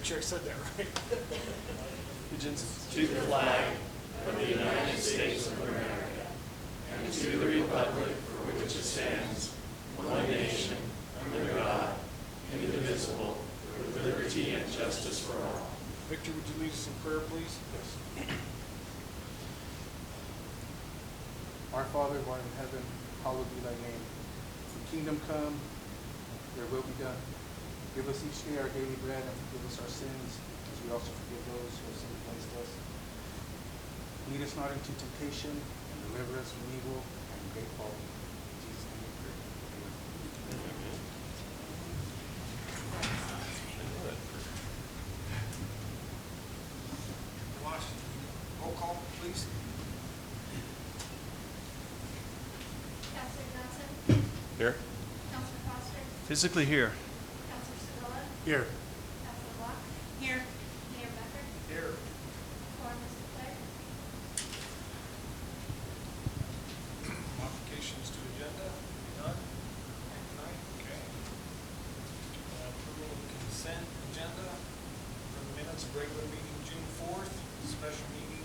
Make sure I said that right. Allegiance To the flag of the United States of America, and to the republic for which it stands, one nation, under God, indivisible, with liberty and justice for all. Victor, would you lead us in prayer, please? Our Father, who art in heaven, hallowed be thy name. Your kingdom come, your will be done. Give us each day our daily bread, and forgive us our sins, as we also forgive those who have sinned against us. Lead us not into temptation, and deliver us from evil, and great fall. In Jesus' name we pray. Amen. Washington, roll call, please. Counselor Johnson? Here. Counselor Foster? Physically here. Counselor Sevilla? Here. Counselor Locke? Here. Mayor Becker? Here. Quorum is declared. Modifications to agenda, none? Tonight, okay. Approval of consent agenda for the minutes of regular meeting June 4th, special meeting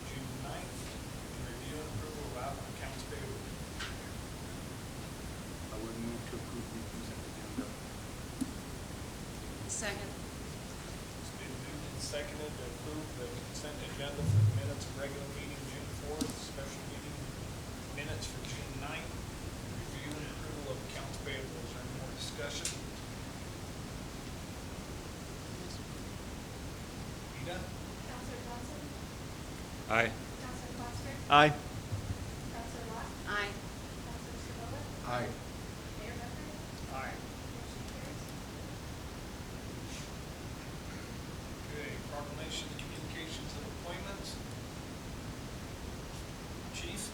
June 9th, and review and approval of accounts payable. I would move to approve the consent agenda. Second. It's been moved and seconded to approve the consent agenda for the minutes of regular meeting June 4th, special meeting minutes for June 9th, review and approval of accounts payable. Is there any more discussion? Ida? Counselor Johnson? Aye. Counselor Foster? Aye. Counselor Locke? Aye. Counselor Sevilla? Aye. Mayor Becker? Aye. Motion carries. Okay, proclamations, communications, and appointments. Chief?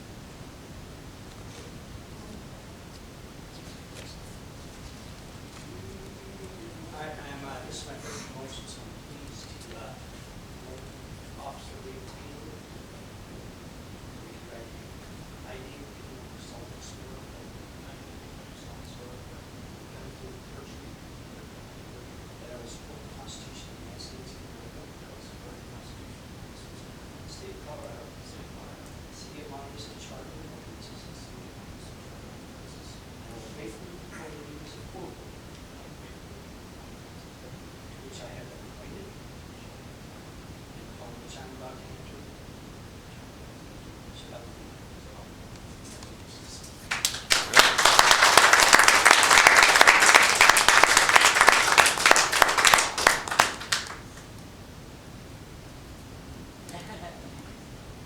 This is my first promotion, so I'm pleased to promote Officer Lee Taylor. ID, salt and sewer, salt and sewer, first that I will support the Constitution of the United States of America, that I will support the Constitution of the United States of the State of Colorado, City of Monte Vista Charter and ordinances, and City of Monte Vista Charter and ordinances, and I will faithfully perform the duties of full which I have been appointed, and upon which I am about to enter. So that will be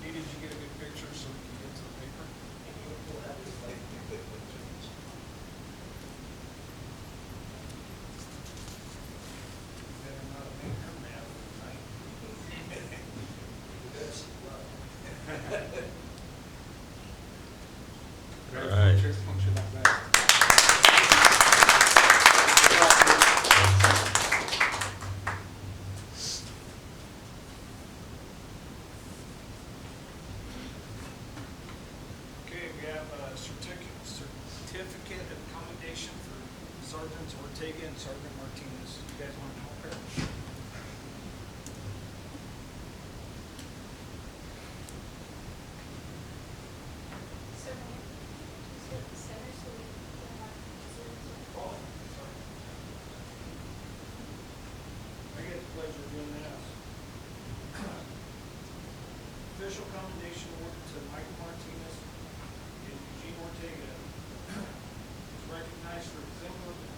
Dee, did you get a good picture so we can get to the paper? Better not have made her mad tonight. All right. Church function that bad. Okay, we have a certificate of commendation for Sergeants Ortega and Sergeant Martinez. You guys want to help her? So, Mayor, just hit the center so we can have students. Oh, sorry. I get the pleasure of doing this. Official commendation award to Michael Martinez and Eugene Ortega. Is recognized for exemplary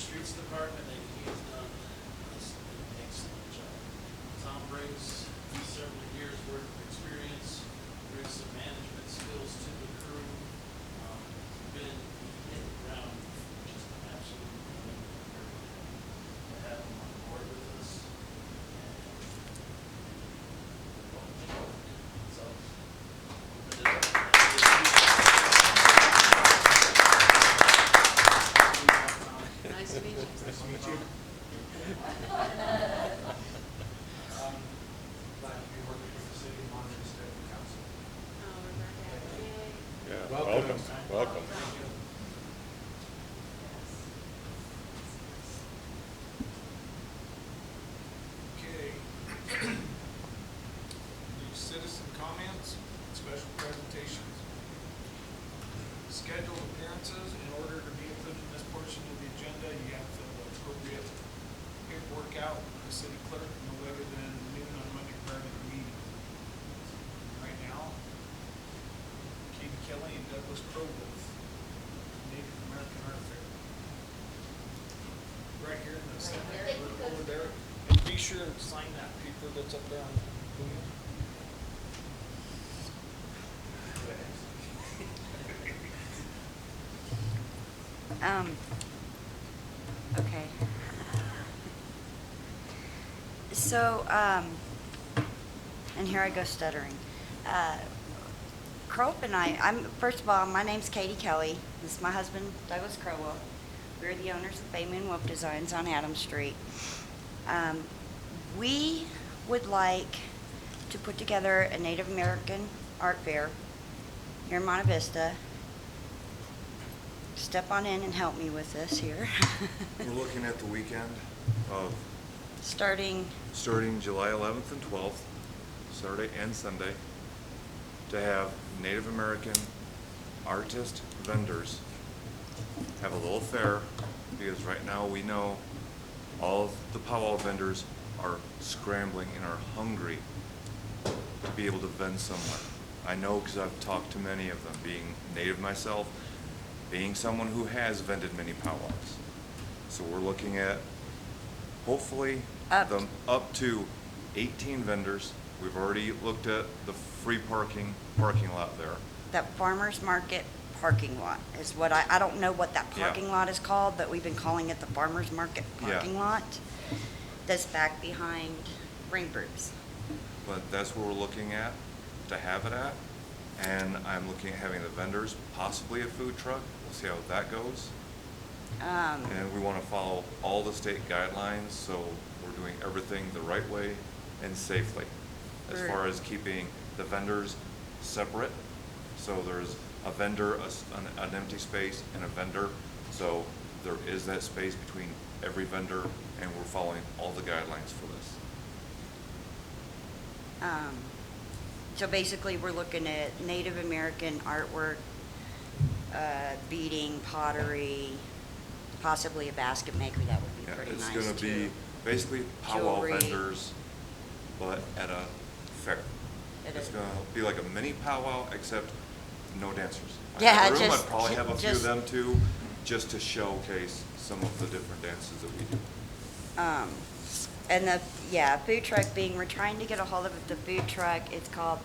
streets department, and he has done just an excellent job. Tom brings several years' worth of experience, brings some management skills to the crew. Been hit the ground, just absolutely to have him on board with us. So, open it up. Nice to meet you. Nice to meet you. Glad to be working with the city of Monte Vista Council. Yeah, Welcome. welcome. Okay. Any citizen comments, special presentations? Scheduled appearances, in order to be included in this portion of the agenda, you have to fill the appropriate paperwork out with the city clerk no later than noon on Monday prior to the meeting. Right now, Katie Kelly and Douglas Crowe with Native American Art Fair. Right here in the center, over there. And be sure to sign that paper that's up there on the podium. Okay. So, and here I go stuttering. Crope and first of all, my name's Katie Kelly. This is my husband, Douglas Crowell. We're the owners of Bayman Wolf Designs on Adams Street. We would like to put together a Native American art fair here in Monte Vista. Step on in and help me with this here. We're looking at the weekend of Starting July 11th and 12th, Saturday and Sunday, to have Native American artist vendors have a little fair, because right now we know all of the powwow vendors are scrambling and are hungry to be able to vend somewhere. I know because I've talked to many of them, being Native myself, being someone who has vended many powwows. So we're looking at hopefully up to 18 vendors. We've already looked at the free parking lot there. that farmer's market parking lot is what I don't know what that Yeah. parking lot is called, but we've been calling it the farmer's market parking lot. That's back behind Rainbirds. But that's where we're looking at, to have it at. And I'm looking at having the vendors, possibly a food truck. We'll see how that goes. And we want to follow all the state guidelines, so we're doing everything the right way and safely. As Right. far as keeping the vendors separate, so there's a vendor, an empty space, and a vendor. So there is that space between every vendor, and we're following all the guidelines for this. So basically, we're looking at Native American artwork, beading, pottery, possibly a basket maker. That would be Yeah, pretty it's nice gonna be too. basically powwow Jewelry. vendors, but at a fair. At It's a- gonna be like a mini powwow, except no dancers. I Yeah, have room, just- I'd probably have a few of just- them too, just to showcase some of the different dances that we do. And food truck we're trying to get a hold of the food truck. It's called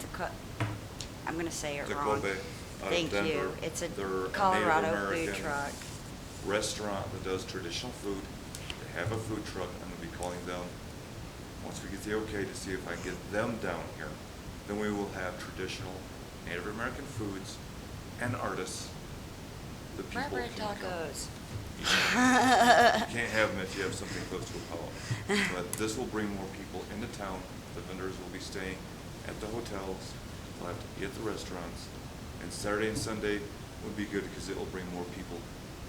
I'm gonna say it The wrong. Kobe out of Thank you. Denver, It's a they're Native Colorado food American truck. restaurant that does traditional food. They have a food truck. I'm gonna be calling them, once we get the okay, to see if I can get them down here. Then we will have traditional Native American foods and artists that people Bread can come. tacos. You can't have them if you have something close to a powwow. But this will bring more people into town. The vendors will be staying at the hotels, they'll have to eat at the restaurants. And Saturday and Sunday would be good because it will bring more people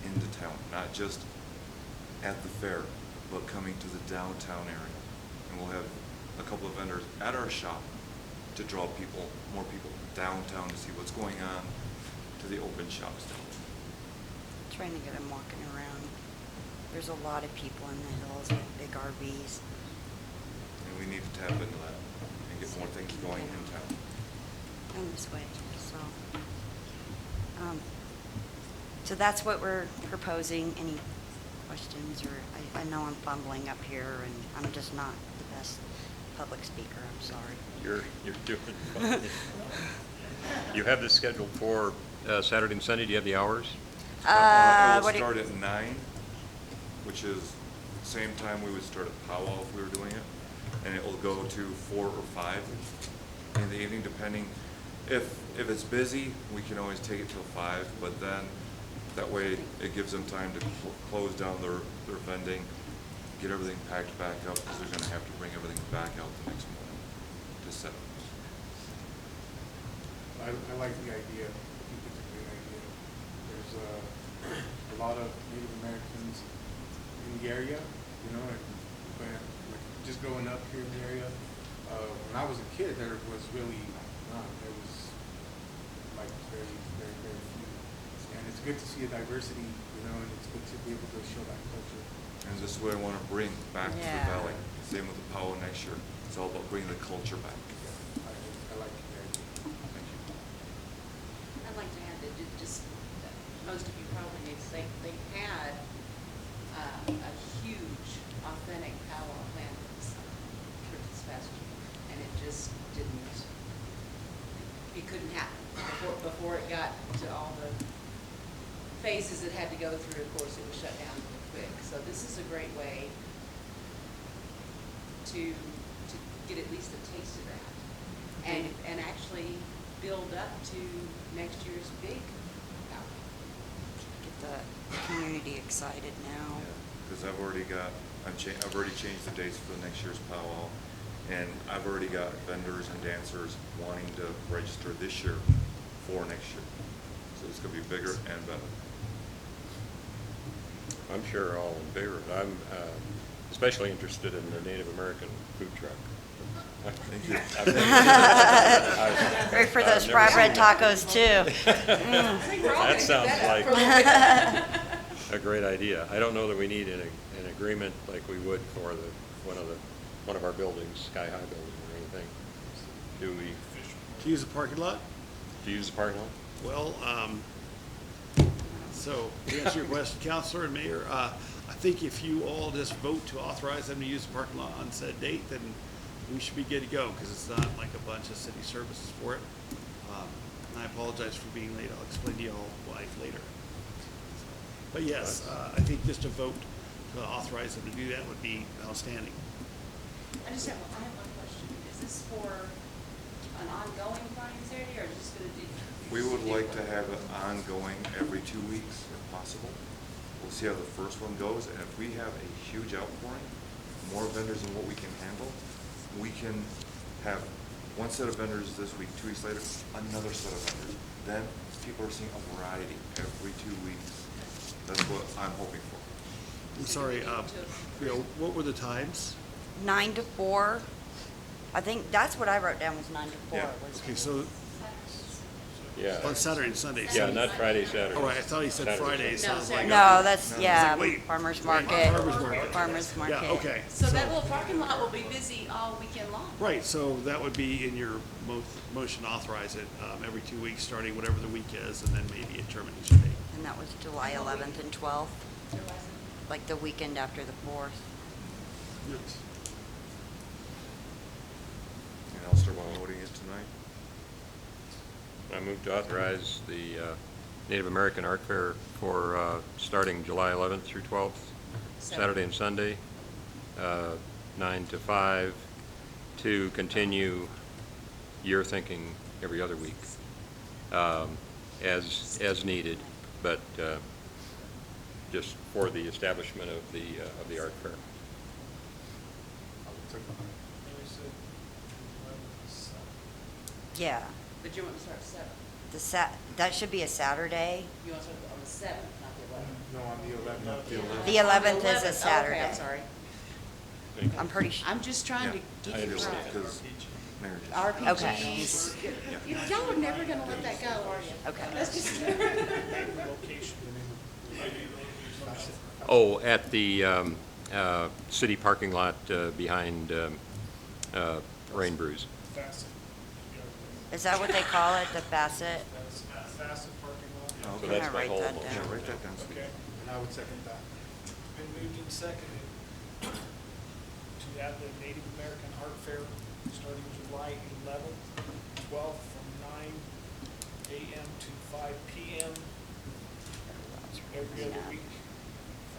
into town, not just at the fair, but coming to the downtown area. And we'll have a couple of vendors at our shop to draw more people downtown to see what's going on, to the open shops down there. Trying to get them walking around. There's a lot of people in the hills with big RVs. And we need to tap into that and get more things going in town. Down this way, so that's what we're proposing. Any questions, or I know I'm fumbling up here, and I'm just not the best public speaker, I'm sorry. You're doing fine. You have this scheduled for Saturday and Sunday. Do you have the hours? It will what do- start at 9, which is the same time we would start at powwow if we were doing it. And it will go to 4 or 5 in the evening, depending. If it's busy, we can always take it till 5, but then that way it gives them time to close down their vending, get everything packed back up, because they're gonna have to bring everything back out the next morning to set up. I like the idea. I think it's a great idea. There's a lot of Native Americans in the area, you know, like just growing up here in the area. When I was a kid, there was really none. There was like very, very, very few. And it's good to see a diversity, you know, and it's good to be able to show that culture. And this is what I wanna bring back to the Yeah. valley. Same with the powwow next year. It's all about bringing the culture back. I like the idea. Thank you. I'd like to add that most of you probably need to think they had a huge authentic powwow plan for this past year, and it just didn't, it couldn't happen before it got to all the phases it had to go through. Of course, it was shut down really quick. So this is a great way to get at least a taste of that, and actually build up to next year's big powwow. Get the community excited now. Because I've already changed the dates for the next year's powwow, and I've already got vendors and dancers wanting to register this year for next year. So it's gonna be bigger and better. I'm sure all in favor of it. I'm especially interested in the Native American food truck. Thank you. Ready for those fry bread tacos too. I think we're all That gonna give sounds that up like- for a little bit. A great idea. I don't know that we need an agreement like we would for one of our buildings, Sky High building or anything. Do we, To use the parking lot? to use the parking lot? Well, so to answer your question, Counselor and Mayor, I think if you all just vote to authorize them to use the parking lot on said date, then we should be good to go, because it's not like a bunch of city services for it. And I apologize for being late. I'll explain to you all why later. But yes, I think just a vote to authorize them to do that would be outstanding. I have one question. Is this for an ongoing Friday and Saturday, or is this gonna do? We would like to have it ongoing every 2 weeks if possible. We'll see how the first one goes, and if we have a huge outpouring, more vendors than what we can handle, we can have one set of vendors this week, 2 weeks later, another set of vendors. Then people are seeing a variety every 2 weeks. That's what I'm hoping for. I'm sorry, what were the times? 9 to 4. I think that's what I wrote down was 9 to 4. Yeah. was- Okay, so Yeah. on Saturday and Sunday. Yeah, not Friday, Saturday. Oh, right, I thought you said Saturday. Friday, so I was like. No, that's, No. yeah, It's like, wait. farmer's market. Farmer's market. Farmer's market. Yeah, okay. So that little parking lot will be busy all weekend long. Right, so that would be in your motion to authorize it every 2 weeks, starting whatever the week is, and then maybe a termination date. And that was July 11th and 12th, like the weekend after the 4th. Yes. And I'll start voting it tonight. I move to authorize the Native American Art Fair for starting July 11th through 12th, Saturday and Sunday, 9 to 5, to continue year thinking every other week, as needed, but just for the establishment of the art fair. Yeah, But you want to start at 7. that should be a Saturday. You want to start on the 7th, not the 11th. No, on the 11th. The 11th is a 11th. Saturday. Okay, I'm sorry. I'm pretty sure. I'm just trying to Yeah, get I it understand, right. because Mayor just. RPGs. Y'all are never gonna let that go, are you? Okay. That's just. Location. Oh, at the city parking lot behind Rain Brews. Facet. Is that what they call it, the Facet? Facet parking lot. Oh, So okay. that's my write whole that motion. Yeah, write that down. Okay. And I would second that. Been moved and seconded to have the Native American Art Fair starting July 11th, 12th from 9 a.m. to 5 p.m. every other week.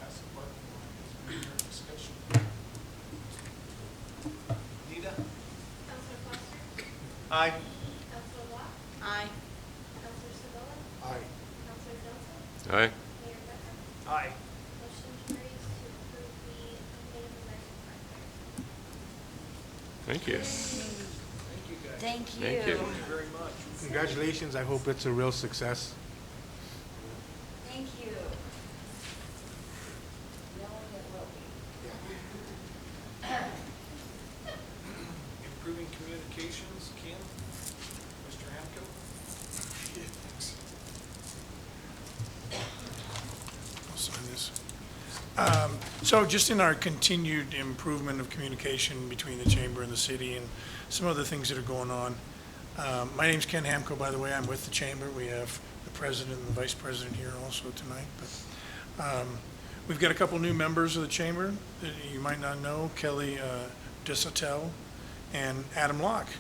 Fast parking lot is under discussion. Nita? Counselor Foster? Aye. Counselor Locke? Aye. Counselor Sabella? Aye. Counselor Johnson? Aye. Mayor Becker? Aye. Motion carries to approve the Native American Art Fair. Thank you. Thank you, guys. Thank you. Thank you. Thank you very much. Congratulations. I hope it's a real success. Thank you. Knowing it will be. Improving communications, Kim? Mr. Hamko? I'll sign this. So just in our continued improvement of communication between the chamber and the city and some other things that are going on, my name's Ken Hamko, by the way. I'm with the chamber. We have the president and the vice president here also tonight. But we've got a couple new members of the chamber that you might not know. Kelly Desautels and Adam Locke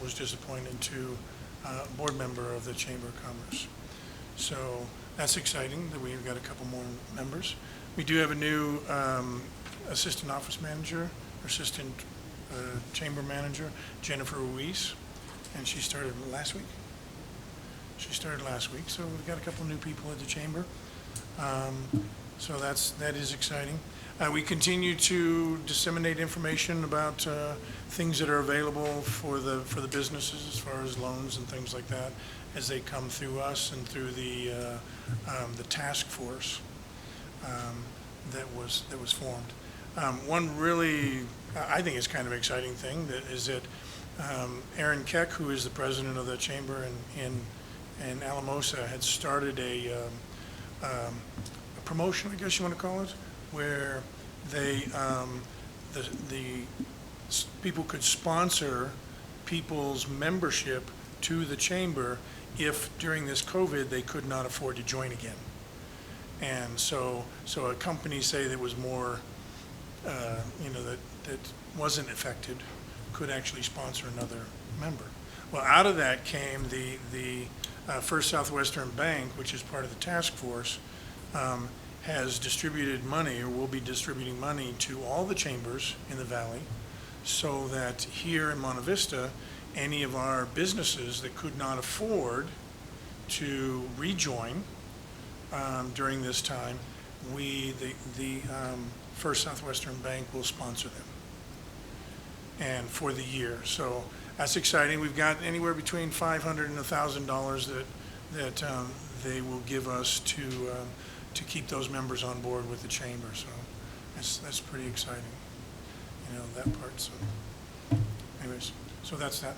was just appointed to board member of the Chamber of Commerce. So that's exciting that we've got a couple more members. We do have a new assistant office manager, assistant chamber manager, Jennifer Ruiz, and she started last week. She started last week, so we've got a couple new people at the chamber. So that is exciting. We continue to disseminate information about things that are available for the businesses as far as loans and things like that as they come through us and through the task force that was formed. One really, I think, is kind of exciting thing is that Aaron Keck, who is the president of the chamber in Alamosa, had started a promotion, I guess you want to call it, where they the people could sponsor people's membership to the chamber if during this COVID they could not afford to join again. And so a company, say, that was more, that wasn't affected, could actually sponsor another member. Well, out of that came the First Southwestern Bank, which is part of the task force, has distributed money, or will be distributing money, to all the chambers in the valley, so that here in Monte Vista, any of our businesses that could not afford to rejoin during this time, the First Southwestern Bank will sponsor them, and for the year. So that's exciting. We've got anywhere between $500 and $1,000 that they will give us to keep those members on board with the chamber. So that's pretty exciting, that part. So anyways, so that's that.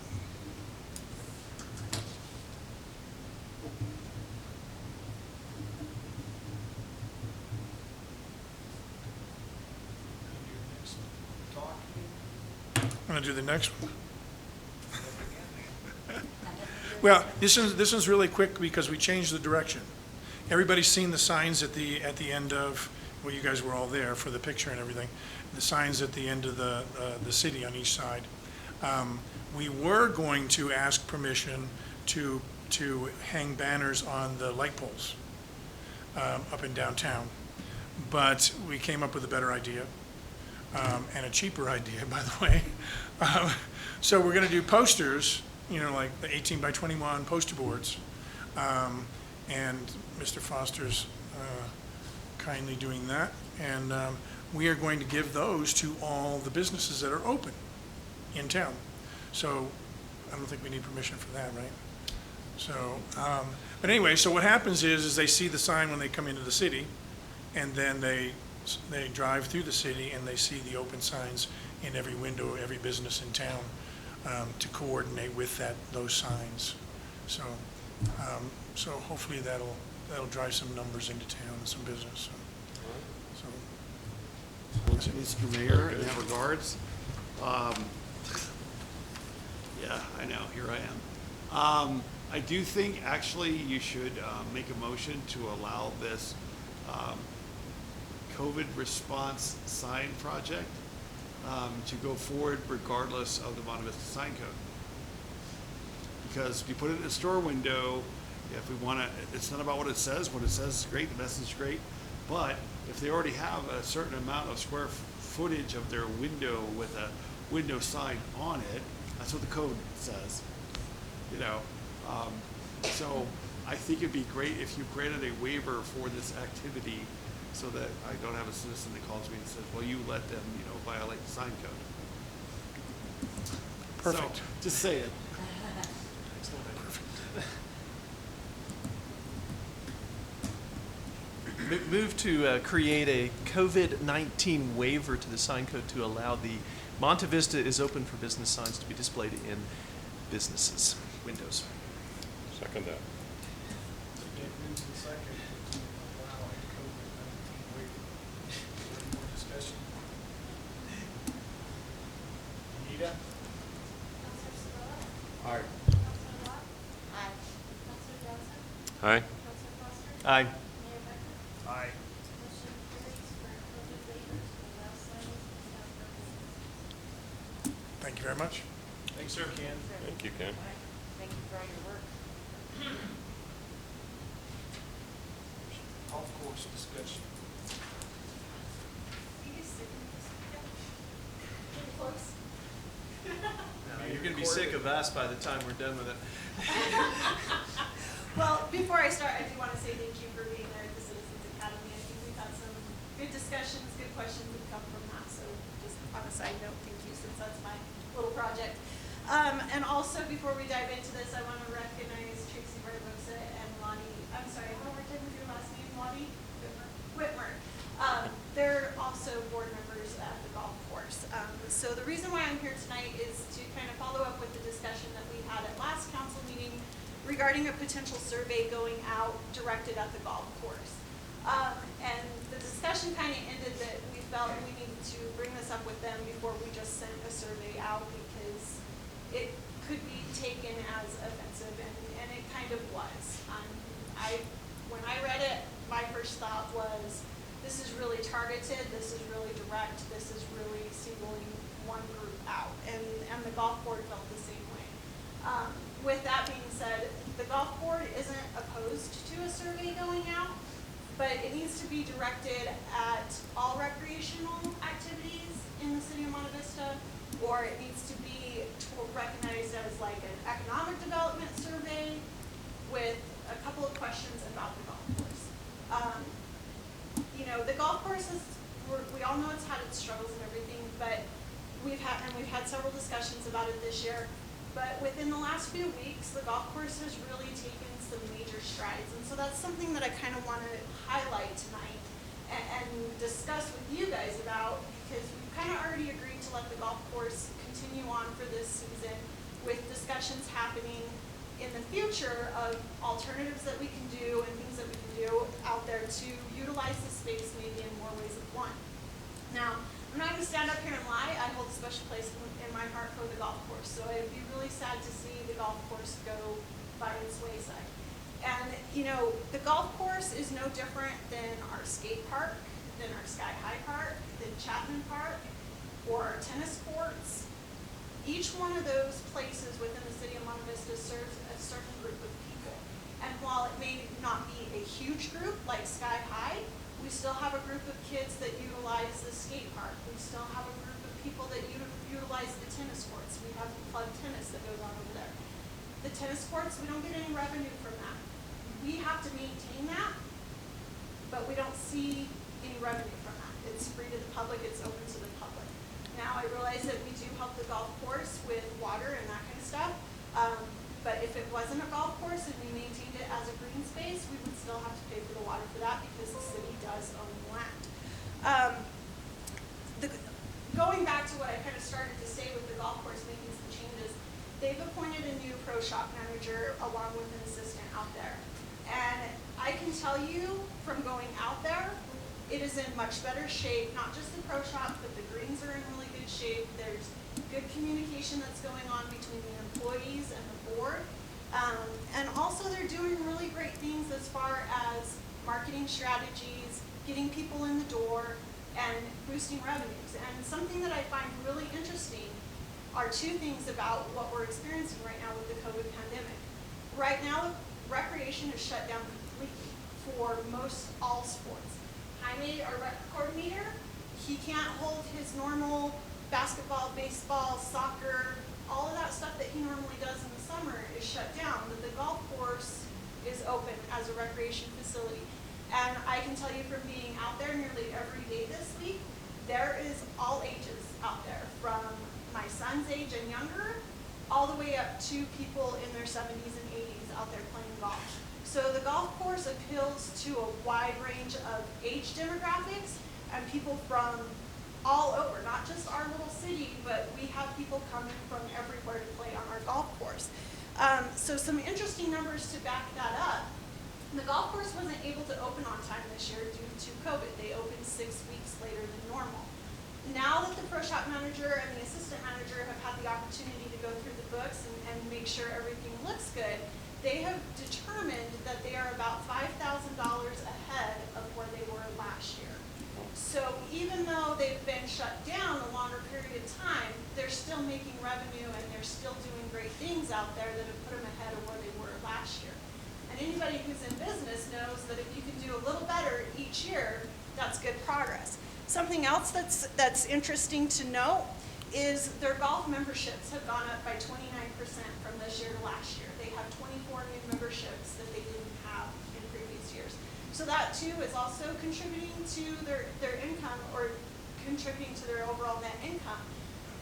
I'm going to do the next one. Well, this one's really quick because we changed the direction. Everybody's seen the signs at the end of, well, you guys were all there for the picture and everything, the signs at the end of the city on each side. We were going to ask permission to hang banners on the light poles up in downtown, but we came up with a better idea. And a cheaper idea, by the way. So we're going to do posters, like the 18 by 21 poster boards. And Mr. Foster's kindly doing that. And we are going to give those to all the businesses that are open in town. So I don't think we need permission for that, right? So, but anyway, so what happens is they see the sign when they come into the city, and then they drive through the city and they see the open signs in every window, every business in town, to coordinate with those signs. So, so hopefully that'll drive some numbers into town and some business. So Mr. Mayor, in that regards, yeah, I know, here I am. I do think actually you should make a motion to allow this COVID response sign project to go forward regardless of the Monte Vista sign code. Because if you put it in a store window, if we want to, it's not about what it says. What it says is great, the message is great. But if they already have a certain amount of square footage of their window with a window sign on it, that's what the code says. You know, so I think it'd be great if you granted a waiver for this activity, so that I don't have a citizen that calls me and says, well, you let them, you know, violate the sign code. Perfect. So, just say it. Move to create a COVID-19 waiver to the sign code to allow the Monte Vista is open for business signs to be displayed in businesses' windows. Second that. Again, moves in second to allow a COVID-19 waiver. Any more discussion? Anita? Counselor Sabella? Aye. Counselor Locke? Aye. Counselor Johnson? Aye. Counselor Foster? Aye. Mayor Becker? Aye. Motion carries for COVID waivers to allow signage in outdoor businesses. Thank you very much. Thanks, sir. Ken. Thank you, Ken. Thank you for all your work. Golf course discussion. You guys sick of this? Getting close? You're going to be sick of us by the time we're done with it. Well, before I start, I do want to say thank you for being there at the Citizens Academy. I think we've had some good discussions, good questions that come from that. So just on a side note, thank you, since that's my little project. And also, before we dive into this, I want to recognize Tracy Barbosa and Lonnie. I'm sorry, one more time with your last name, Lonnie? Whitmer. They're also board members at the golf course. So the reason why I'm here tonight is to kind of follow up with the discussion that we had at last council meeting regarding a potential survey going out directed at the golf course. And the discussion kind of ended that we felt we needed to bring this up with them before we just sent a survey out, because it could be taken as offensive, and it kind of was. When I read it, my first thought was, this is really targeted, this is really direct, this is really singling one group out, and the golf board felt the same way. With that being said, the golf board isn't opposed to a survey going out, but it needs to be directed at all recreational activities in the city of Monte Vista, or it needs to be recognized as like an economic development survey with a couple of questions about the golf course. You know, the golf course is, we all know it's had its struggles and everything, but we've had several discussions about it this year. But within the last few weeks, the golf course has really taken some major strides. And so that's something that I kind of want to highlight tonight and discuss with you guys about, because we've kind of already agreed to let the golf course continue on for this season, with discussions happening in the future of alternatives that we can do and things that we can do out there to utilize the space maybe in more ways than one. Now, I'm not going to stand up here and lie. I hold a special place in my heart for the golf course. So it'd be really sad to see the golf course go by its wayside. And, you know, the golf course is no different than our skate park, than our Sky High Park, than Chapman Park, or our tennis courts. Each one of those places within the city of Monte Vista serves a certain group of people. And while it may not be a huge group like Sky High, we still have a group of kids that utilize the skate park. We still have a group of people that utilize the tennis courts. We have club tennis that goes on over there. The tennis courts, we don't get any revenue from that. We have to maintain that, but we don't see any revenue from that. It's free to the public, it's open to the public. Now, I realize that we do help the golf course with water and that kind of stuff, but if it wasn't a golf course and we maintained it as a green space, we would still have to pay for the water for that, because the city does own the land. Going back to what I kind of started to say with the golf course making some changes, they've appointed a new pro shop manager along with an assistant out there. And I can tell you from going out there, it is in much better shape, not just the pro shop, but the greens are in really good shape. There's good communication that's going on between the employees and the board. And also they're doing really great things as far as marketing strategies, getting people in the door, and boosting revenues. And something that I find really interesting are two things about what we're experiencing right now with the COVID pandemic. Right now, recreation is shut down completely for most all sports. Jaime, our rec coordinator, he can't hold his normal basketball, baseball, soccer, all of that stuff that he normally does in the summer is shut down, but the golf course is open as a recreation facility. And I can tell you from being out there nearly every day this week, there is all ages out there, from my son's age and younger, all the way up to people in their 70s and 80s out there playing golf. So the golf course appeals to a wide range of age demographics and people from all over, not just our little city, but we have people coming from everywhere to play on our golf course. So some interesting numbers to back that up. The golf course wasn't able to open on time this year due to COVID. They opened 6 weeks later than normal. Now that the pro shop manager and the assistant manager have had the opportunity to go through the books and make sure everything looks good, they have determined that they are about $5,000 ahead of where they were last year. So even though they've been shut down a longer period of time, they're still making revenue and they're still doing great things out there that have put them ahead of where they were last year. And anybody who's in business knows that if you can do a little better each year, that's good progress. Something else that's interesting to note is their golf memberships have gone up by 29% from this year to last year. They have 24 new memberships that they didn't have in previous years. So that too is also contributing to their income, or contributing to their overall net income.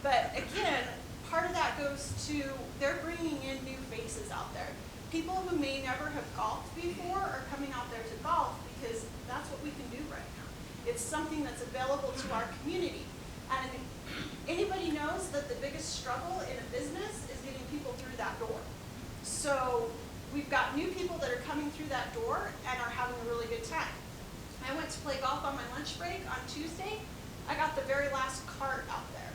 But again, part of that goes to they're bringing in new faces out there. People who may never have golfed before are coming out there to golf because that's what we can do right now. It's something that's available to our community. And anybody knows that the biggest struggle in a business is getting people through that door. So we've got new people that are coming through that door and are having a really good time. I went to play golf on my lunch break on Tuesday. I got the very last cart out there.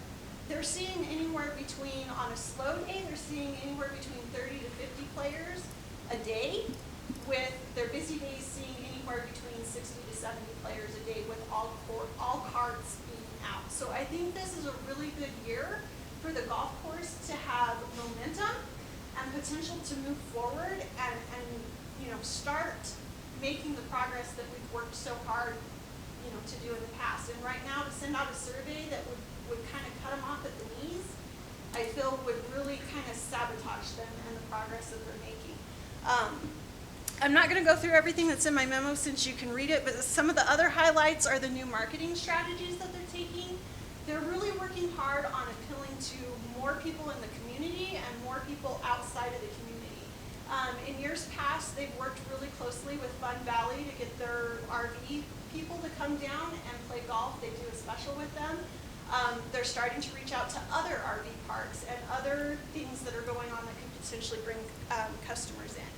They're seeing anywhere between, on a slow day, they're seeing anywhere between 30 to 50 players a day, with their busy days seeing anywhere between 60 to 70 players a day, with all carts being out. So I think this is a really good year for the golf course to have momentum and potential to move forward and start making the progress that we've worked so hard to do in the past. And right now, to send out a survey that would kind of cut them off at the knees, I feel would really kind of sabotage them and the progress that they're making. I'm not going to go through everything that's in my memo since you can read it, but some of the other highlights are the new marketing strategies that they're taking. They're really working hard on appealing to more people in the community and more people outside of the community. In years past, they've worked really closely with Fun Valley to get their RV people to come down and play golf. They do a special with them. They're starting to reach out to other RV parks and other things that are going on that could potentially bring customers in.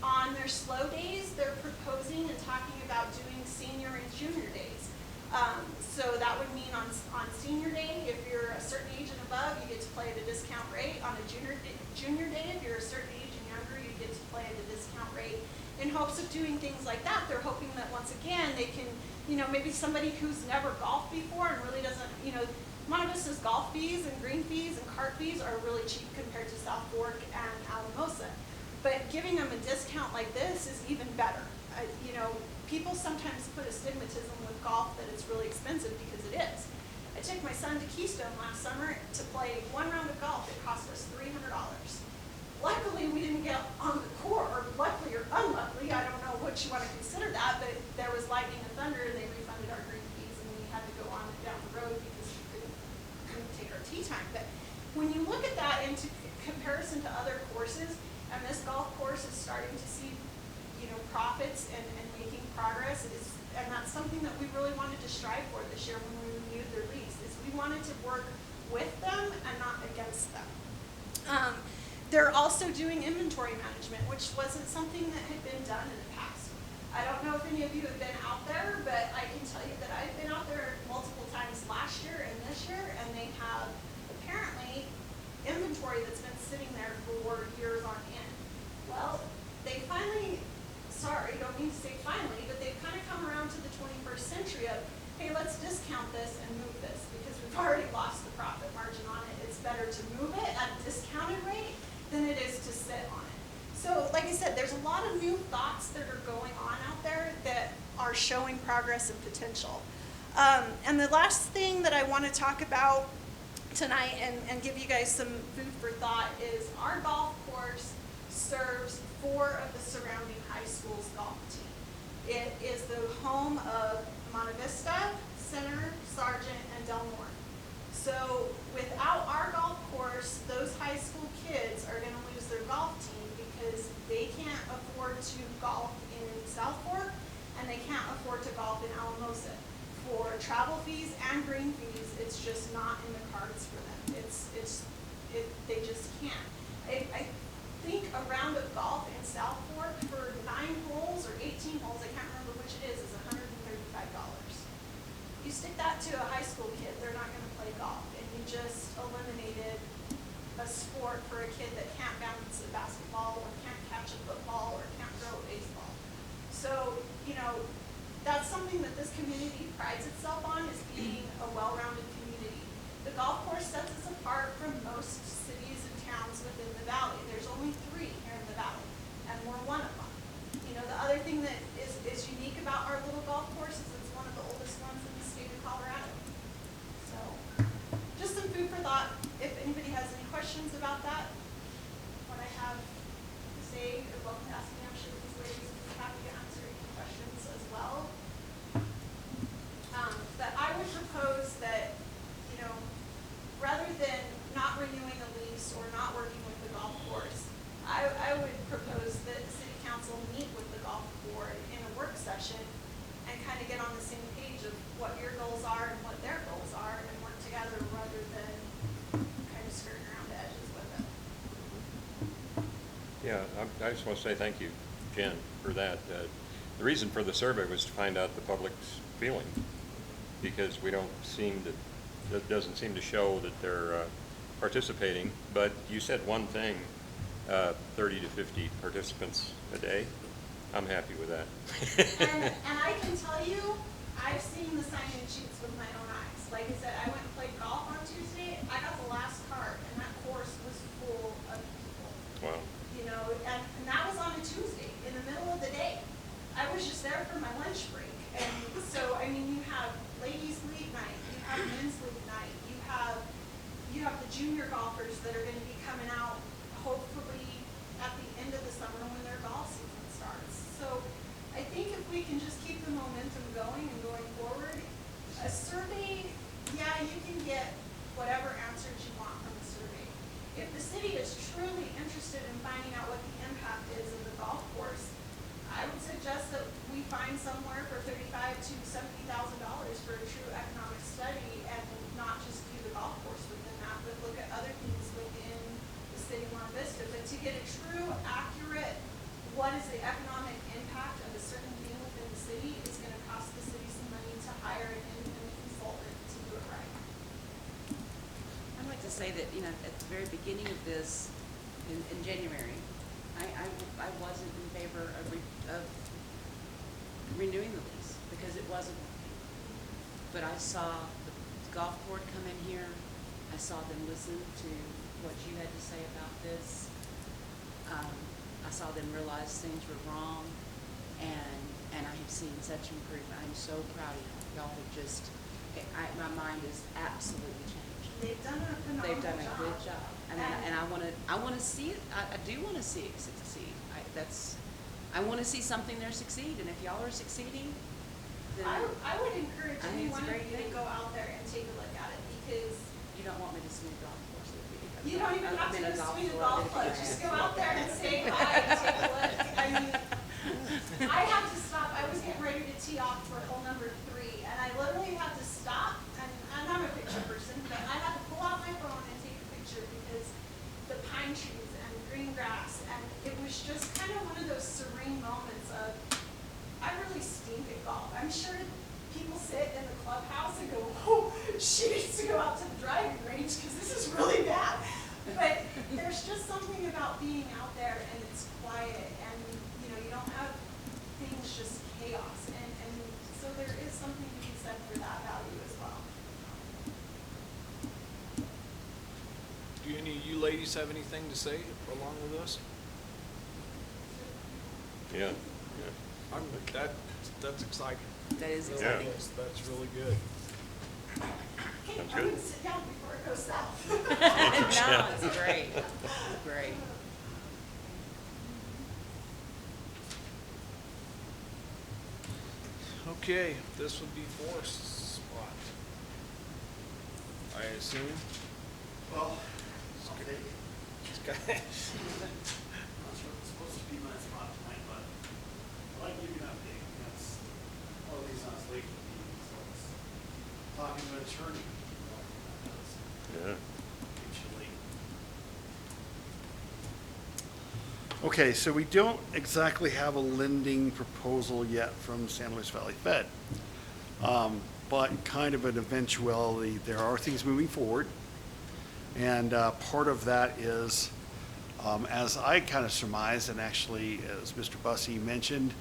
On their slow days, they're proposing and talking about doing senior and junior days. So that would mean on senior day, if you're a certain age and above, you get to play at a discount rate. On a junior day, if you're a certain age and younger, you get to play at a discount rate. In hopes of doing things like that, they're hoping that once again they can, maybe somebody who's never golfed before and really doesn't, Monte Vista's golf fees and green fees and cart fees are really cheap compared to South Fork and Alamosa. But giving them a discount like this is even better. People sometimes put a stigmatism with golf that it's really expensive, because it is. I took my son to Keystone last summer to play one round of golf. It cost us $300. Luckily, we didn't get on the course, or luckily or unluckily, I don't know what you want to consider that, but there was lightning and thunder and they refunded our green fees and we had to go on and down the road because we couldn't take our tee time. But when you look at that into comparison to other courses, and this golf course is starting to see, profits and making progress, and that's something that we really wanted to strive for this year when we renewed their lease, is we wanted to work with them and not against them. They're also doing inventory management, which wasn't something that had been done in the past. I don't know if any of you have been out there, but I can tell you that I've been out there multiple times last year and this year, and they have apparently inventory that's been sitting there for years on end. Well, they finally sorry, don't mean to say finally, but they've kind of come around to the 21st century of, hey, let's discount this and move this because we've already lost the profit margin on it. It's better to move it at a discounted rate than it is to sit on it. So like I said, there's a lot of new thoughts that are going on out there that are showing progress and potential. And the last thing that I want to talk about tonight and give you guys some food for thought is our golf course serves 4 of the surrounding high schools' golf team. It is the home of Monte Vista, Center, Sargent, and Del Norte. So without our golf course, those high school kids are going to lose their golf team because they can't afford to golf in South Fork and they can't afford to golf in Alamosa. For travel fees and green fees, it's just not in the cards for them. They just can't. I think a round of golf in South Fork for 9 holes or 18 holes, I can't remember which it is $135. You stick that to a high school kid, they're not going to play golf, and you just eliminated a sport for a kid that can't balance a basketball or can't catch a football or can't throw a baseball. So, you know, that's something that this community prides itself on, is being a well-rounded community. The golf course sets us apart from most cities and towns within the valley. There's only 3 here in the valley, and we're one of them. You know, the other thing that is unique about our little golf course is it's one of the oldest ones in the state of Colorado. So, just some food for thought. If anybody has any questions about that, what I have to say, you're welcome to ask me. I'm sure these ladies will be happy to answer any questions as well. But I would propose that, you know, rather than not renewing a lease or not working with the golf course, I would propose that the city council meet with the golf board in a work session and kind of get on the same page of what your goals are and what their goals are and work together rather than kind of skirting around the edges with it. Yeah, I just want to say thank you, Jen, for that. The reason for the survey was to find out the public's feeling, because we don't seem to, that doesn't seem to show that they're participating. But you said one thing, 30 to 50 participants a day. I'm happy with that. And I can tell you, I've seen the sign-in sheets with my own eyes. Like I said, I went and played golf on Tuesday. I got the last card, and that course was full of people. Wow. You know, and that was on a Tuesday in the middle of the day. I was just there for my lunch break. And so, I mean, you have ladies' league night, you have men's league night, you have the junior golfers that are going to be coming out hopefully at the end of the summer when their golf season starts. So I think if we can just keep the momentum going and going forward, a survey, yeah, you can get whatever answers you want from the survey. If the city is truly interested in finding out what the impact is of the golf course, I would suggest that we find somewhere for $35,000 to $70,000 for a true economic study and not just do the golf course within that, but look at other things within the city of Monte Vista. But to get a true, accurate, what is the economic impact of a certain thing within the city is going to cost the city some money to hire an independent consultant to do it right. I'd like to say that, you know, at the very beginning of this, in January, I wasn't in favor of renewing the lease because it wasn't working. But I saw the golf board come in here. I saw them listen to what you had to say about this. I saw them realize things were wrong, and I have seen such improvement. I'm so proud of y'all. Y'all have just, my mind is absolutely changed. They've done a phenomenal job. They've done a good job. And I want to see it. I do want to see it succeed. I want to see something there succeed. And if y'all are succeeding, then I would encourage I think any it's a one of great you to thing. go out there and take a look at it because you don't want me to swing a golf course with me. you don't even have to I'm in swing a court. golf club. Just go out there and say hi and take a look. I mean, I had to stop. I was getting ready to tee off for hole number 3, and I literally had to stop. And I'm a picture person, but I had to pull out my phone and take a picture because the pine trees and green grass, and it was just kind of one of those serene moments of, I really stink at golf. I'm sure people sit in the clubhouse and go, oh, she needs to go out to the driving range because this is really bad. But there's just something about being out there and it's quiet and, you know, you don't have ladies have anything to say along with us? Yeah, That's exciting. That is Really exciting. is. That's really good. Hey, Sounds I'm good. gonna sit down before it goes south. No, it's great, great. Okay, this would be Forrest's spot. I assume. Well, I'll take it. Okay. Not sure it's supposed to be my spot tonight, but I'd like to give you an update. That's all these on late for the meeting, so it's talking to an attorney. yeah. Usually. Okay, so we don't exactly have a lending proposal yet from San Luis Valley Fed. But kind of an eventuality, there are things moving forward. And part of that is, as I kind of surmised, and actually as Mr. Bussey mentioned,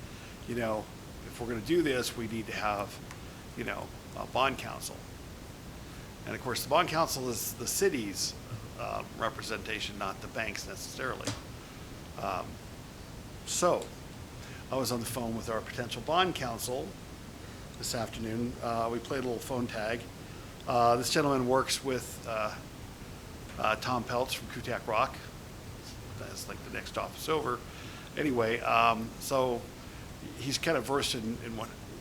you know, if we're going to do this, we need to have, you know, a bond counsel. And of course, the bond counsel is the city's representation, not the bank's necessarily. So I was on the phone with our potential bond counsel this afternoon. We played a little phone tag. This gentleman works with Tom Peltz from Kutak Rock. That's like the next office over. Anyway, so he's kind of versed in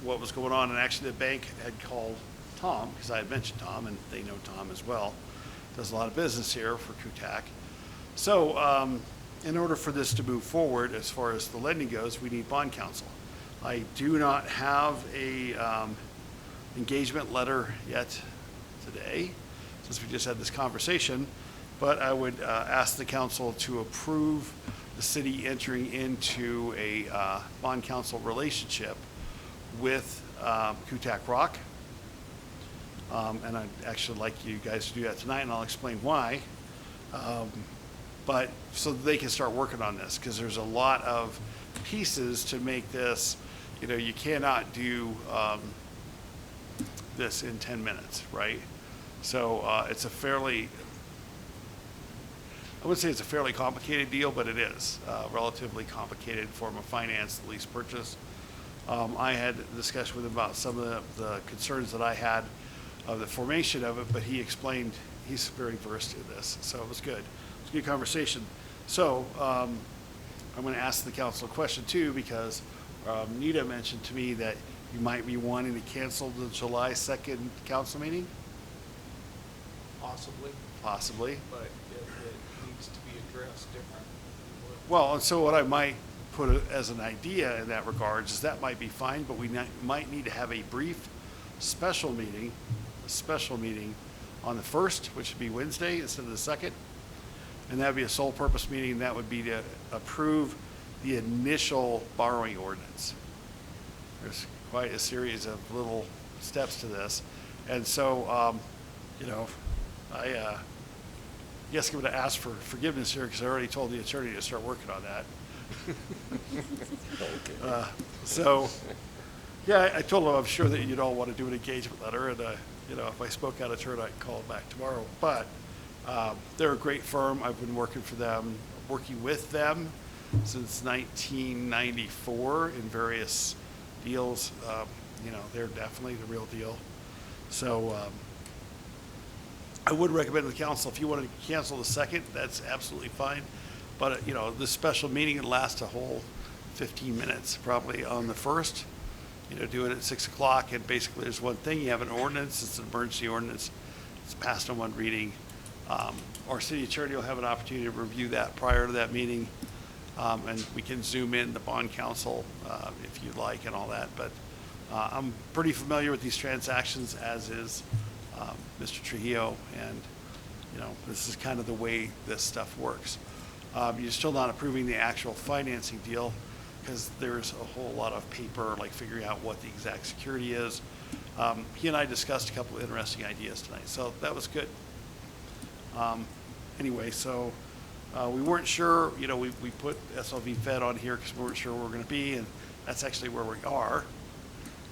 what was going on. And actually the bank had called Tom, because I had mentioned Tom, and they know Tom as well. Does a lot of business here for Kutak. So in order for this to move forward, as far as the lending goes, we need bond counsel. I do not have a engagement letter yet today, since we just had this conversation, but I would ask the council to approve the city entering into a bond counsel relationship with Kutak Rock. And I'd actually like you guys to do that tonight, and I'll explain why. But so that they can start working on this, because there's a lot of pieces to make this. You know, you cannot do this in 10 minutes, right? So it's a fairly, I would say it's a fairly complicated deal, but it is a relatively complicated form of finance, the lease purchase. I had a discussion with him about some of the concerns that I had of the formation of it, but he explained, he's very versed in this, so it was good. It was a good conversation. So I'm going to ask the council a question too, because Nita mentioned to me that you might be wanting to cancel the July 2nd council meeting? Possibly, Possibly. but it needs to be addressed different. Well, and so what I might put as an idea in that regards is that might be fine, but we might need to have a brief special meeting on the 1st, which would be Wednesday instead of the 2nd. And that would be a sole purpose meeting, and that would be to approve the initial borrowing ordinance. There's quite a series of little steps to this. And so, you know, I guess I'm going to ask for forgiveness here, because I already told the attorney to start working on that. So, yeah, I told him I'm sure that you'd all want to do an engagement letter, and you know, if I spoke out of turn, I'd call back tomorrow. But they're a great firm. I've been working with them since 1994 in various deals. You know, they're definitely the real deal. So I would recommend to the council, if you want to cancel the 2nd, that's absolutely fine. But, you know, this special meeting would last a whole 15 minutes probably on the 1st. You know, do it at 6 o'clock, and basically there's one thing. You have an ordinance. It's an emergency ordinance. It's passed on one reading. Our city attorney will have an opportunity to review that prior to that meeting. And we can zoom in the bond counsel if you'd like and all that. But I'm pretty familiar with these transactions, as is Mr. Trujillo. And, you know, this is kind of the way this stuff works. You're still not approving the actual financing deal, because there's a whole lot of paper, like figuring out what the exact security is. He and I discussed a couple of interesting ideas tonight, so that was good. Anyway, so we weren't sure, you know, we put SLV Fed on here because we weren't sure where we're going to be, and that's actually where we are.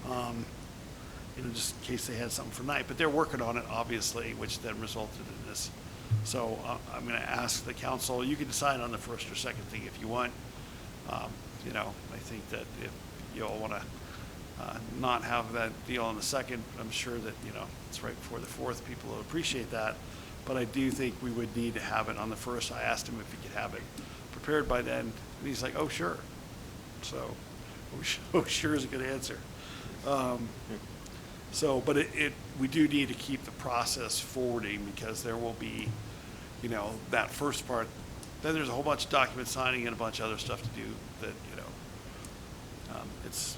You know, just in case they had something for night, but they're working on it, obviously, which then resulted in this So I'm going to ask the council, you can decide on the first or second thing if you want. You know, I think that if you all want to not have that deal on the second, I'm sure that, you know, it's right before the 4th, people will appreciate that. But I do think we would need to have it on the 1st. I asked him if he could have it prepared by then, and he's like, oh, sure. So, oh, sure is a good answer. But we do need to keep the process forwarding, because there will be, you know, that first part. Then there's a whole bunch of document signing and a bunch of other stuff to do that, you know, it's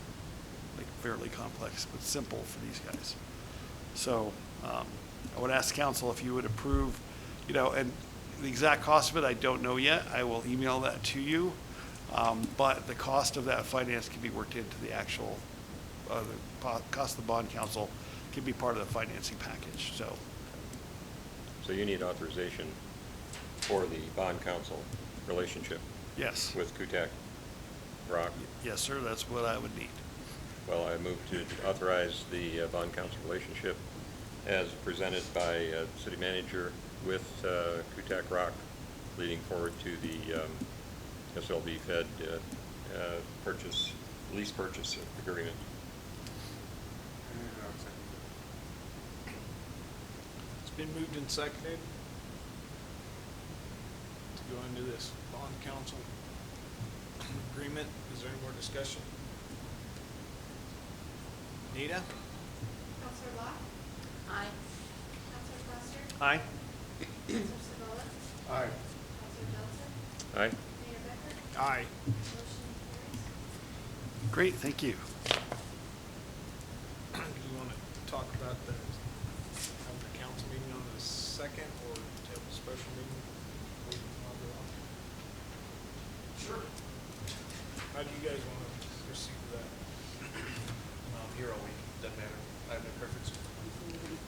like fairly complex, but simple for these guys. So I would ask council if you would approve, you know, and the exact cost of it, I don't know yet. I will email that to you. But the cost of that finance can be worked into the actual, the cost of the bond council can be part of the financing package, so. So you need authorization for the bond council relationship Yes. with Kutak Rock? Yes, sir, that's what I would need. Well, I move to authorize the bond council relationship as presented by city manager with Kutak Rock, leading forward to the SLB Fed lease purchase agreement. It's been moved and seconded to go into this bond council agreement. Is there any more discussion? Nita? Counselor Locke? Aye. Counselor Foster? Aye. Counselor Sabala? Aye. Counselor Johnson? Aye. Mayor Becker? Aye. Motion carries. Great, thank you. Do you want to talk about having the council meeting on the 2nd, or to have a special meeting? Sure. How do you guys want to proceed with that? Here all week, doesn't matter. I have no preference.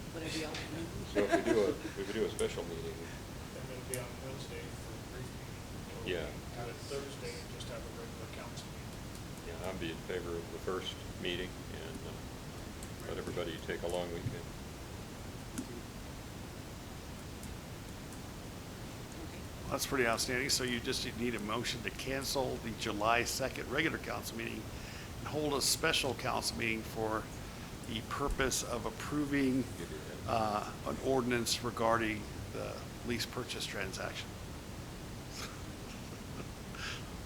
Whatever y'all do. So if we do a special meeting, Then it'll be on Wednesday for a brief meeting. Or Yeah. do it Thursday and just have a regular council meeting. yeah, I'd be in favor of the first meeting, and let everybody take a long weekend. Well, that's pretty outstanding. So you just need a motion to cancel the July 2nd regular council meeting and hold a special council meeting for the purpose of approving an ordinance regarding the lease purchase transaction.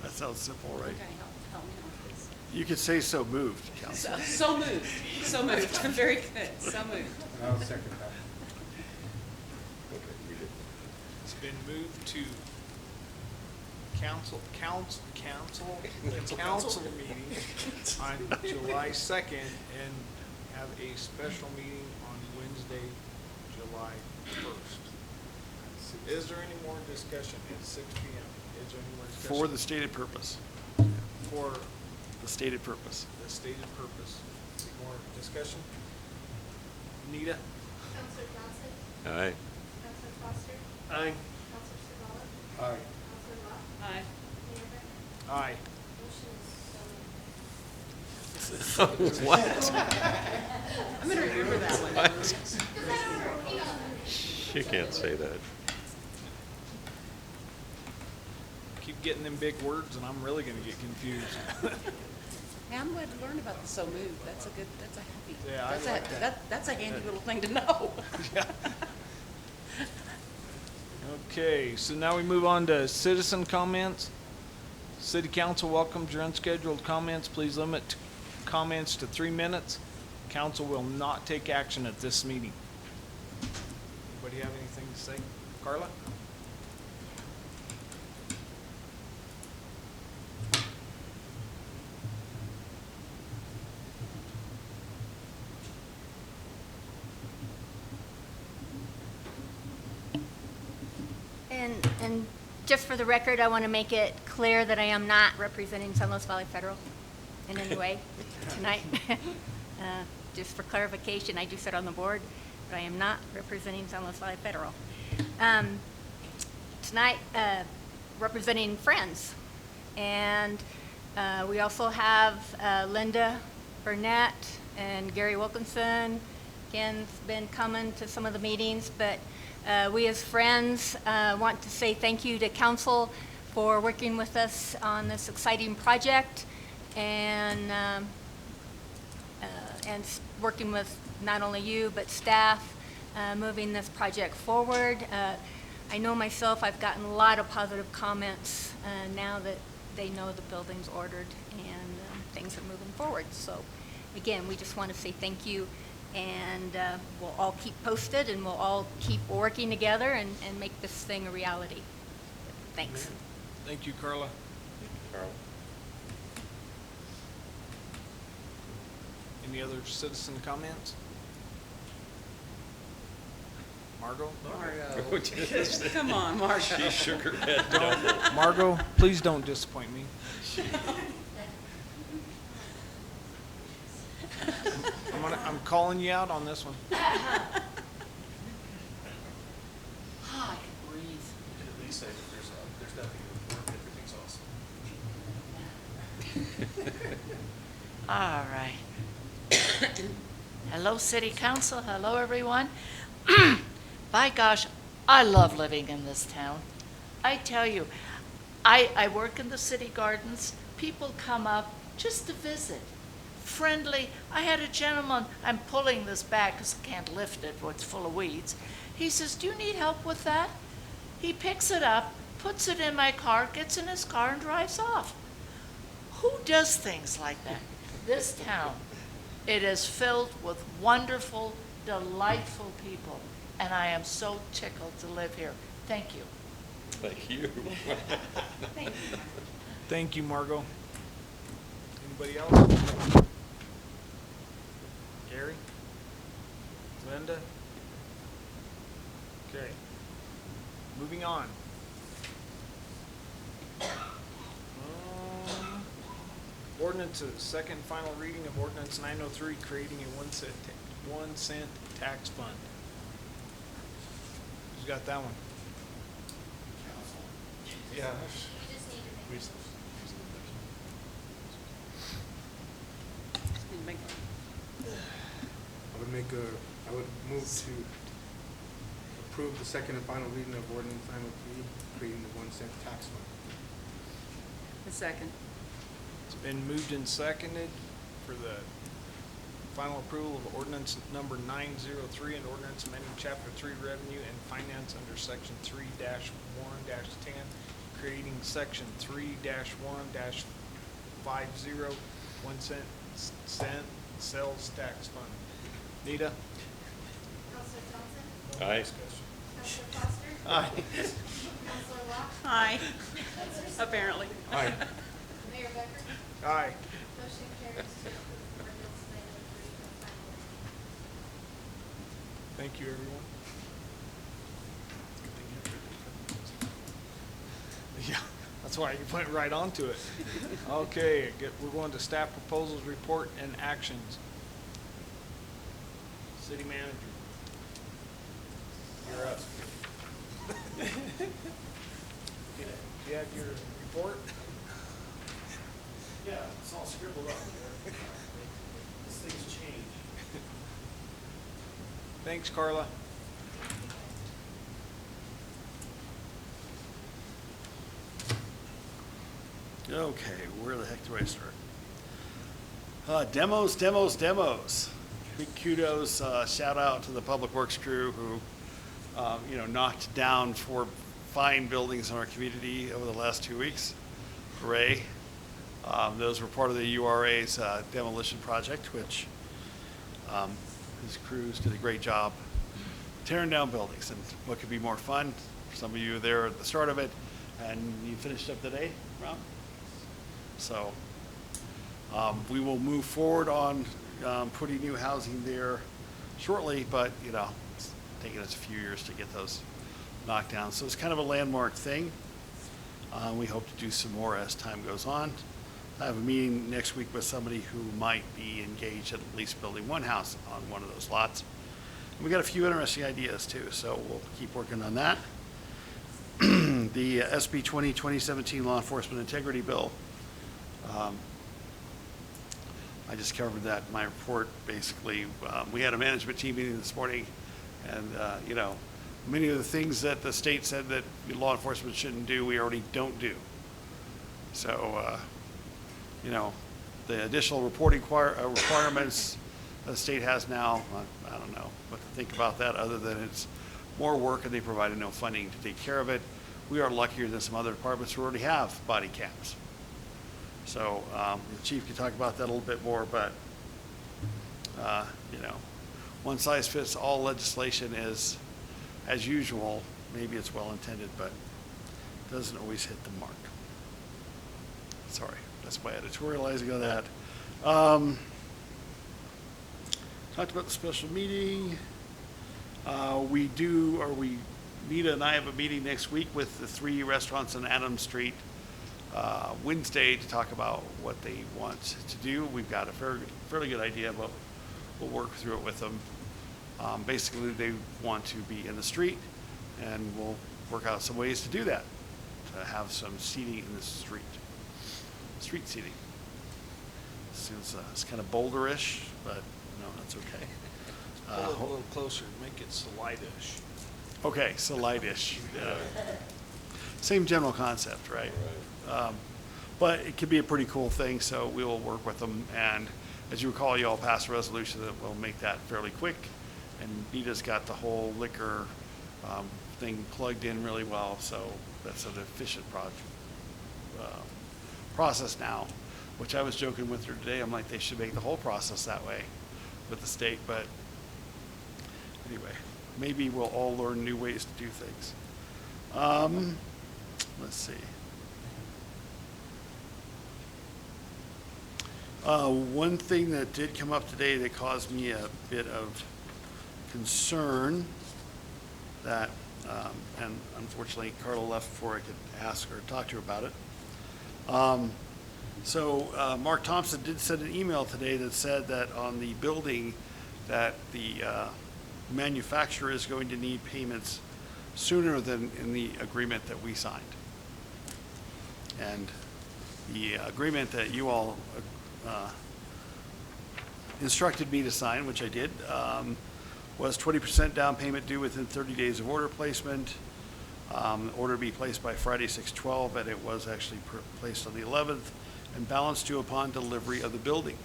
That sounds simple, right? Okay, help me out, please. You could say so moved, council. So moved, so moved, very good, so moved. And I'll second that. Okay, we did. It's been moved to council meeting on July 2nd and have a special meeting on Wednesday, July 1st. Is there any more discussion at 6 p.m.? Is there any more discussion? For the stated purpose. For The stated purpose. the stated purpose. Any more discussion? Nita? Counselor Johnson? Aye. Counselor Foster? Aye. Counselor Sabala? Aye. Counselor Locke? Aye. Mayor Becker? Aye. Motion is so moved. What? I'm gonna remember that one. You can't say that. Keep getting them big words and I'm really gonna get confused. Hey, I'm glad to learn about the so moved. That's a happy. Yeah, I that's like that. That's a handy little thing to know. Okay, so now we move on to citizen comments. City Council welcomes your unscheduled comments. Please limit comments to 3 minutes. Council will not take action at this meeting. Anybody have anything to say? Carla? And just for the record, I want to make it clear that I am not representing San Luis Valley Federal in any way tonight. Just for clarification, I do sit on the board, but I am not representing San Luis Valley Federal. Tonight, representing Friends. And we also have Linda Burnett and Gary Wilkinson. Ken's been coming to some of the meetings, but We as friends want to say thank you to council for working with us on this exciting project and working with not only you, but staff, moving this project forward. I know myself, I've gotten a lot of positive comments now that they know the building's ordered and things are moving forward. So again, we just want to say thank you, and we'll all keep posted and we'll all keep working together and make this thing a reality. Thanks. Thank you, Carla. Carl? Any other citizen comments? Margot? Come on, Margo. She shook her head no. Margot, please don't disappoint me. I'm calling you out on this one. I can breathe. At least say that there's nothing to report, everything's awesome. All right. Hello, City Council. Hello, everyone. By gosh, I love living in this town. I tell you, I work in the city gardens. People come up just to visit. Friendly. I had a gentleman, I'm pulling this back because I can't lift it, it's full of weeds. He says, "Do you need help with that?" He picks it up, puts it in my car, gets in his car and drives off. Who does things like that? This town, it is filled with wonderful, delightful people, and I am so tickled to live here. Thank you. Thank you. Thank you, Margot. Anybody else? Gary? Linda? Okay. Moving on. Ordinances, second and final reading of ordinance 903, creating a 1 cent tax fund. Who's got that one? Yeah. I would move to approve the second and final reading of ordinance 903, creating the 1 cent tax fund. A second. It's been moved and seconded for the final approval of ordinance number 903 and ordinance amending chapter 3 revenue and finance under section 3-1-10, creating section 3-1-50, 1 cent sales tax fund. Nita? Counselor Thompson? Aye. Counselor Foster? Aye. Counselor Locke? Aye. Counselor Smith? Apparently. Aye. Mayor Becker? Aye. Motion carries to approve ordinance 903 on final reading. Thank you, everyone. Yeah, that's why you went right on to it. Okay, we're going to staff proposals, report, and actions. City manager. You're up. You have your report? Yeah, it's all scribbled up there. This thing's changed. Thanks, Carla. Okay, where the heck do I start? Demos. Big kudos, shout out to the Public Works crew who, knocked down 4 fine buildings in our community over the last 2 weeks. Hooray. Those were part of the URA's demolition project, which his crews did a great job tearing down buildings. And what could be more fun? Some of you were there at the start of it, and you finished up today, Rob? So we will move forward on putting new housing there shortly, but it's taking us a few years to get those knocked down. So it's kind of a landmark thing. We hope to do some more as time goes on. I have a meeting next week with somebody who might be engaged at least building one house on one of those lots. And we got a few interesting ideas too, so we'll keep working on that. The SB 2017 Law Enforcement Integrity Bill. I just covered that in my report. Basically, we had a management team meeting this morning, and many of the things that the state said that law enforcement shouldn't do, we already don't do. So, you know, the additional reporting requirements the state has now, I don't know what to think about that other than it's more work and they provided no funding to take care of it. We are luckier than some other departments who already have body cams. So the chief can talk about that a little bit more, but you know, one size fits all legislation is, as usual, maybe it's well intended, but doesn't always hit the mark. Sorry, that's my editorializing on that. Talked about the special meeting. Nita and I have a meeting next week with the 3 restaurants on Adams Street Wednesday to talk about what they want to do. We've got a fairly good idea, but we'll work through it with them. Basically, they want to be in the street, and we'll work out some ways to do that, to have some seating in the street seating. Seems it's kind of boulderish, but no, that's okay. Pull it a little closer, make it slide-ish. Okay, so lightish. Same general concept, right? But it could be a pretty cool thing, so we will work with them. And as you recall, you all passed a resolution that will make that fairly quick. And Nita's got the whole liquor thing plugged in really well, so that's an efficient process now, which I was joking with her today. I'm like, they should make the whole process that way with the state, but anyway, maybe we'll all learn new ways to do things. Let's see. One thing that did come up today that caused me a bit of concern that, and unfortunately Carla left before I could ask or talk to her about it. Mark Thompson did send an email today that said that on the building that the manufacturer is going to need payments sooner than in the agreement that we signed. And the agreement that you all instructed me to sign, which I did, was 20% down payment due within 30 days of order placement. Order be placed by Friday 6/12, and it was actually placed on the 11th, and balance due upon delivery of the building.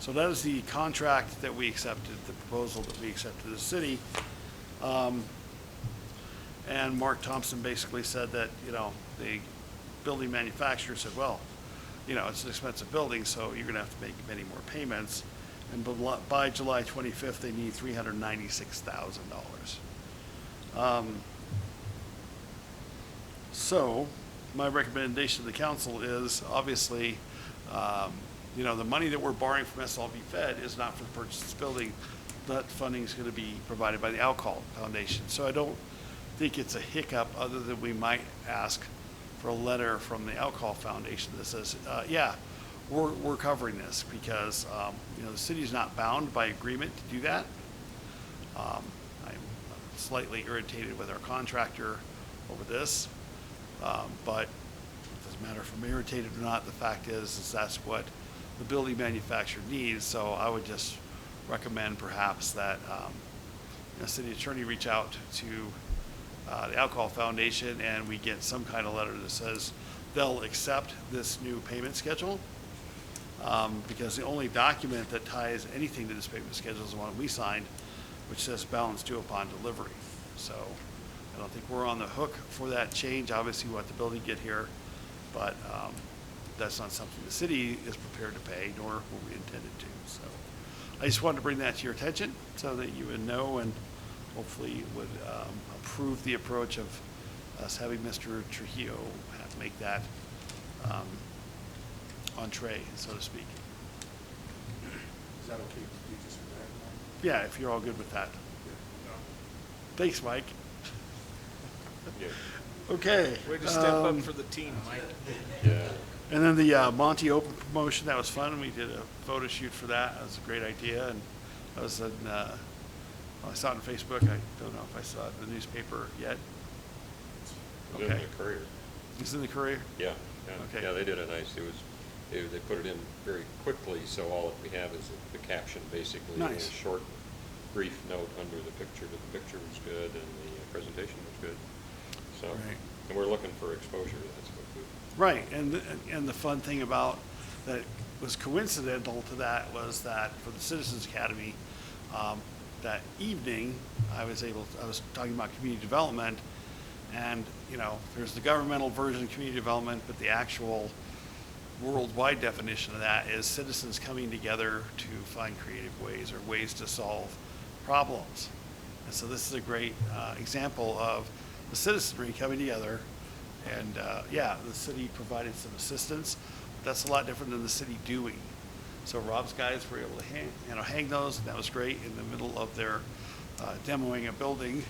So that is the contract that we accepted, the proposal that we accepted as a city. And Mark Thompson basically said that, you know, the building manufacturer said, well, you know, it's an expensive building, so you're going to have to make many more payments. And by July 25th, they need $396,000. So my recommendation to the council is obviously, you know, the money that we're borrowing from SLV Fed is not for the purchase of this building. That funding is going to be provided by the Alcohol Foundation. So I don't think it's a hiccup other than we might ask for a letter from the Alcohol Foundation that says, yeah, we're covering this because, you know, the city's not bound by agreement to do that. I'm slightly irritated with our contractor over this, but it doesn't matter if I'm irritated or not. The fact is that's what the building manufacturer needs. So I would just recommend perhaps that the city attorney reach out to the Alcohol Foundation and we get some kind of letter that says they'll accept this new payment schedule. Because the only document that ties anything to this payment schedule is the one we signed, which says balance due upon delivery. So I don't think we're on the hook for that change. Obviously, we want the building to get here, but that's not something the city is prepared to pay, nor were we intended to. So I just wanted to bring that to your attention so that you would know and hopefully would approve the approach of us having Mr. Trujillo have to make that entree, so to speak. Is that okay to do just for that? Yeah, if you're all good with that. Thanks, Mike. Yeah. Okay. Way to step up for the team, Mike. Yeah. And then the Monte Open promotion, that was fun. We did a photo shoot for that. That was a great idea. And I was in, I saw it on Facebook. I don't know if I saw it in the newspaper yet. It was in the Courier. It's in the Courier? Yeah. Okay. Yeah, they did it nice. They put it in very quickly, so all we have is the caption basically. Nice. Short brief note under the picture, but the picture was good and the presentation was good. So, Right. and we're looking for exposure, that's what we. Right, and the fun thing about that was coincidental to that was that for the Citizens Academy, that evening, I was talking about community development, and, you know, there's the governmental version of community development, but the actual worldwide definition of that is citizens coming together to find creative ways or ways to solve problems. And so this is a great example of the citizenry coming together. And yeah, the city provided some assistance. But that's a lot different than the city doing. So Rob's guys were able to hang those, and that was great in the middle of their demoing a building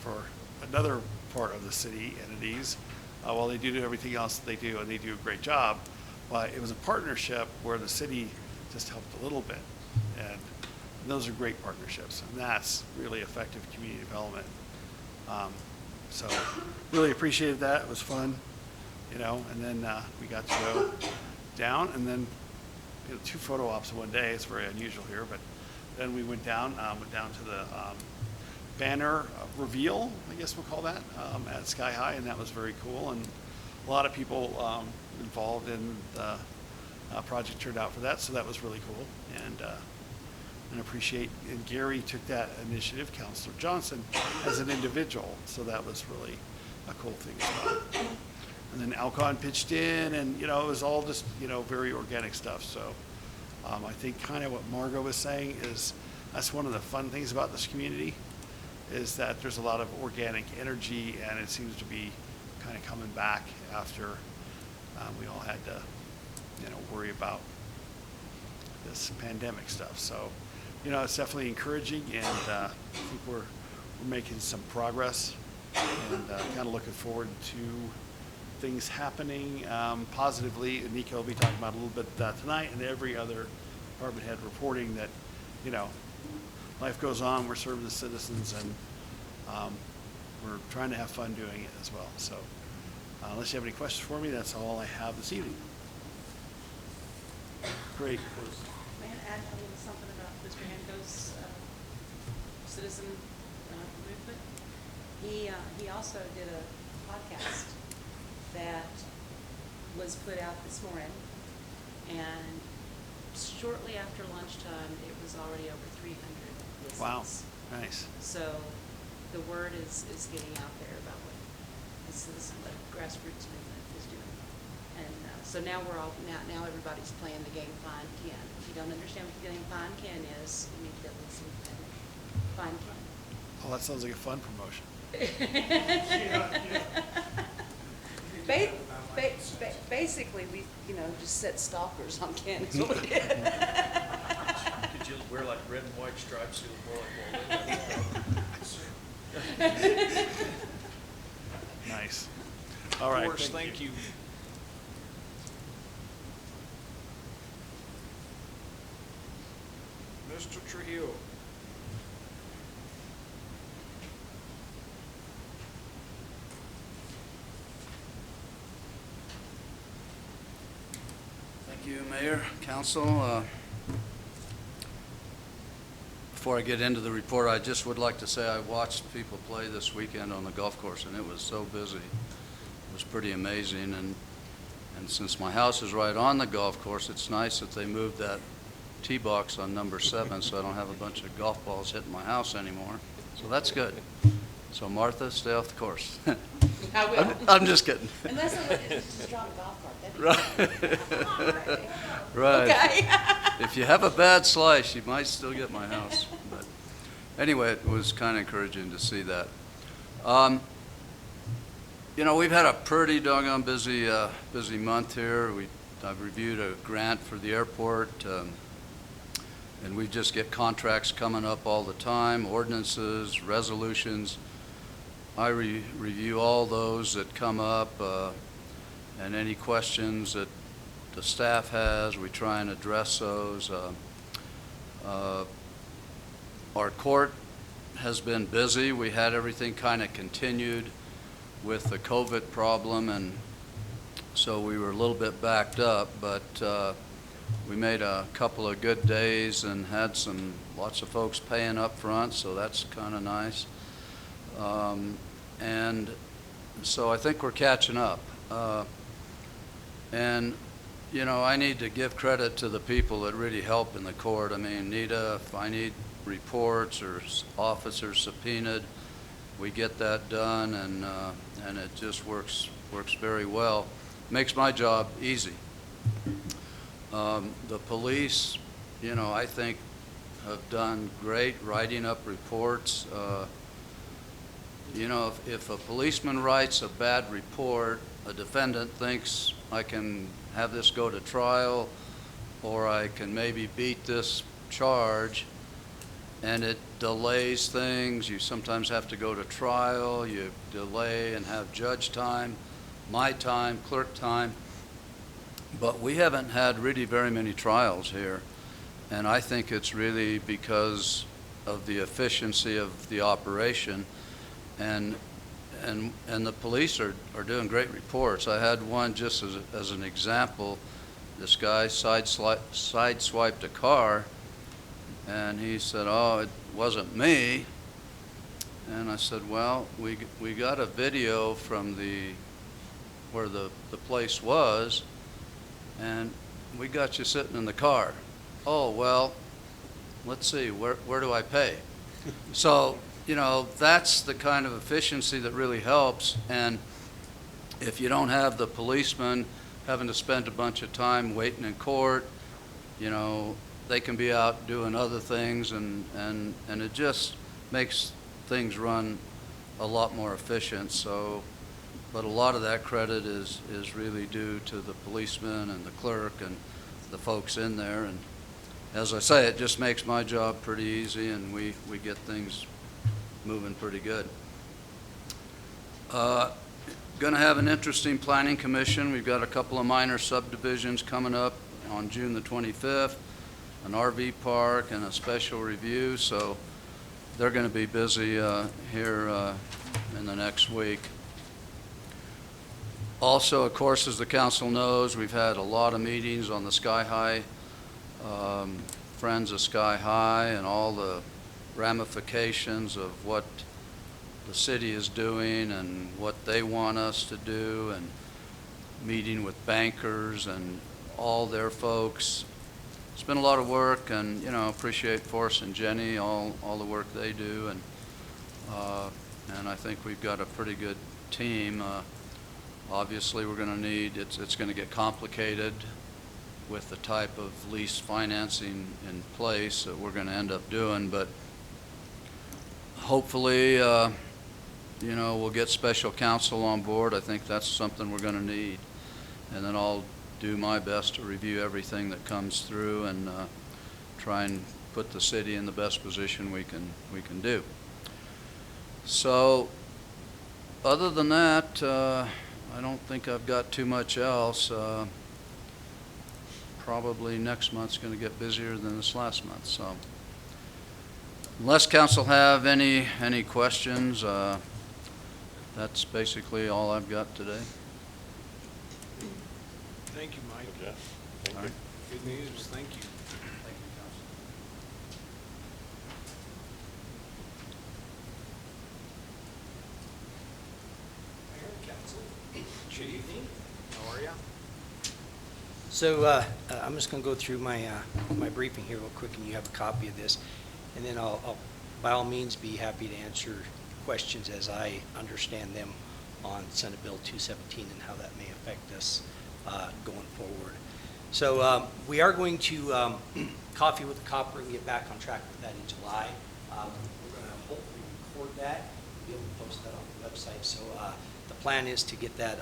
for another part of the city entities, while they do everything else that they do, and they do a great job. But it was a partnership where the city just helped a little bit, and those are great partnerships, and that's really effective community development. So really appreciated that. It was fun, you know, and then we got to go down, and then 2 photo ops in one day. It's very unusual here, but then we went down to the banner reveal, I guess we'll call that, at Sky High, and that was very cool. And a lot of people involved in the project turned out for that, so that was really cool. And appreciate, and Gary took that initiative, Councilor Johnson, as an individual, so that was really a cool thing as well. And then Alcon pitched in, and, you know, it was all just, you know, very organic stuff. So I think kind of what Margot was saying is that's one of the fun things about this community, is that there's a lot of organic energy, and it seems to be kind of coming back after we all had to, you know, worry about this pandemic stuff. So, you know, it's definitely encouraging, and I think we're making some progress, and kind of looking forward to things happening positively. And Nico will be talking about a little bit tonight, and every other department head reporting that, you know, life goes on, we're serving the citizens, and we're trying to have fun doing it as well. So unless you have any questions for me, that's all I have this evening. Great. May I add a little something about Mr. Hanco's citizen movement? He also did a podcast that was put out this morning, and shortly after lunchtime, it was already over 300 listens. Wow, nice. So the word is getting out there about what the citizen grassroots movement is doing. And so now now everybody's playing the game Find Ken. If you don't understand what the game Find Ken is, you need to listen and find Ken. Oh, that sounds like a fun promotion. Basically, we, you know, just set stalkers on Ken, is what we did. Could you wear like red and white stripes, so you look more like Walt? Nice. All right. Forrest, thank you. Mr. Trujillo. Thank you, Mayor, Council. Before I get into the report, I just would like to say I watched people play this weekend on the golf course, and it was so busy. It was pretty amazing, and since my house is right on the golf course, it's nice that they moved that tee box on number 7, so I don't have a bunch of golf balls hitting my house anymore. So that's good. So Martha, stay off the course. I will. I'm just kidding. Unless I just draw a golf cart. That'd be Right. Right. Okay. If you have a bad slice, you might still get my house. But anyway, it was kind of encouraging to see that. You know, we've had a pretty doggone busy month here. I've reviewed a grant for the airport, and we just get contracts coming up all the time, ordinances, resolutions. I review all those that come up, and any questions that the staff has, we try and address those. Our court has been busy. We had everything kind of continued with the COVID problem, and so we were a little bit backed up, but We made a couple of good days and had lots of folks paying up front, so that's kind of nice. And so I think we're catching up. And, you know, I need to give credit to the people that really help in the court. I mean, Nita, if I need reports or officers subpoenaed, we get that done, and it just works very well. Makes my job easy. The police, you know, I think have done great writing up reports. You know, if a policeman writes a bad report, a defendant thinks I can have this go to trial, or I can maybe beat this charge, and it delays things. You sometimes have to go to trial, you delay and have judge time, my time, clerk time. But we haven't had really very many trials here, and I think it's really because of the efficiency of the operation, and the police are doing great reports. I had one just as an example. This guy sideswiped a car, and he said, "Oh, it wasn't me." And I said, "Well, we got a video from where the place was, and we got you sitting in the car." "Oh, well, let's see, where do I pay?" So, you know, that's the kind of efficiency that really helps. And if you don't have the policeman having to spend a bunch of time waiting in court, you know, they can be out doing other things, and it just makes things run a lot more efficient. So, but a lot of that credit is really due to the policeman and the clerk and the folks in there. And as I say, it just makes my job pretty easy, and we get things moving pretty good. Going to have an interesting planning commission. We've got a couple of minor subdivisions coming up on June the 25th, an RV park and a special review, so they're going to be busy here in the next week. Also, of course, as the council knows, we've had a lot of meetings on the Sky High, Friends of Sky High, and all the ramifications of what the city is doing and what they want us to do, and meeting with bankers and all their folks. It's been a lot of work, and, you know, appreciate Forrest and Jenny, all the work they do, and I think we've got a pretty good team. Obviously, we're going to need, it's going to get complicated with the type of lease financing in place that we're going to end up doing, but hopefully, you know, we'll get special counsel on board. I think that's something we're going to need. And then I'll do my best to review everything that comes through and try and put the city in the best position we can do. So, other than that, I don't think I've got too much else. Probably next month's going to get busier than this last month. So, unless council have any questions, that's basically all I've got today. Thank you, Mike. Okay. Thank All you. right. Good news, thank you. Thank you, Council. Mayor, council, good evening, how are you? So I'm just going to go through my briefing here real quick, and you have a copy of this. And then I'll by all means, be happy to answer questions as I understand them on Senate Bill 217 and how that may affect us going forward. So we are going to Coffee with the Copper and get back on track with that in July. We're going to hopefully record that, be able to post that on the website. So the plan is to get that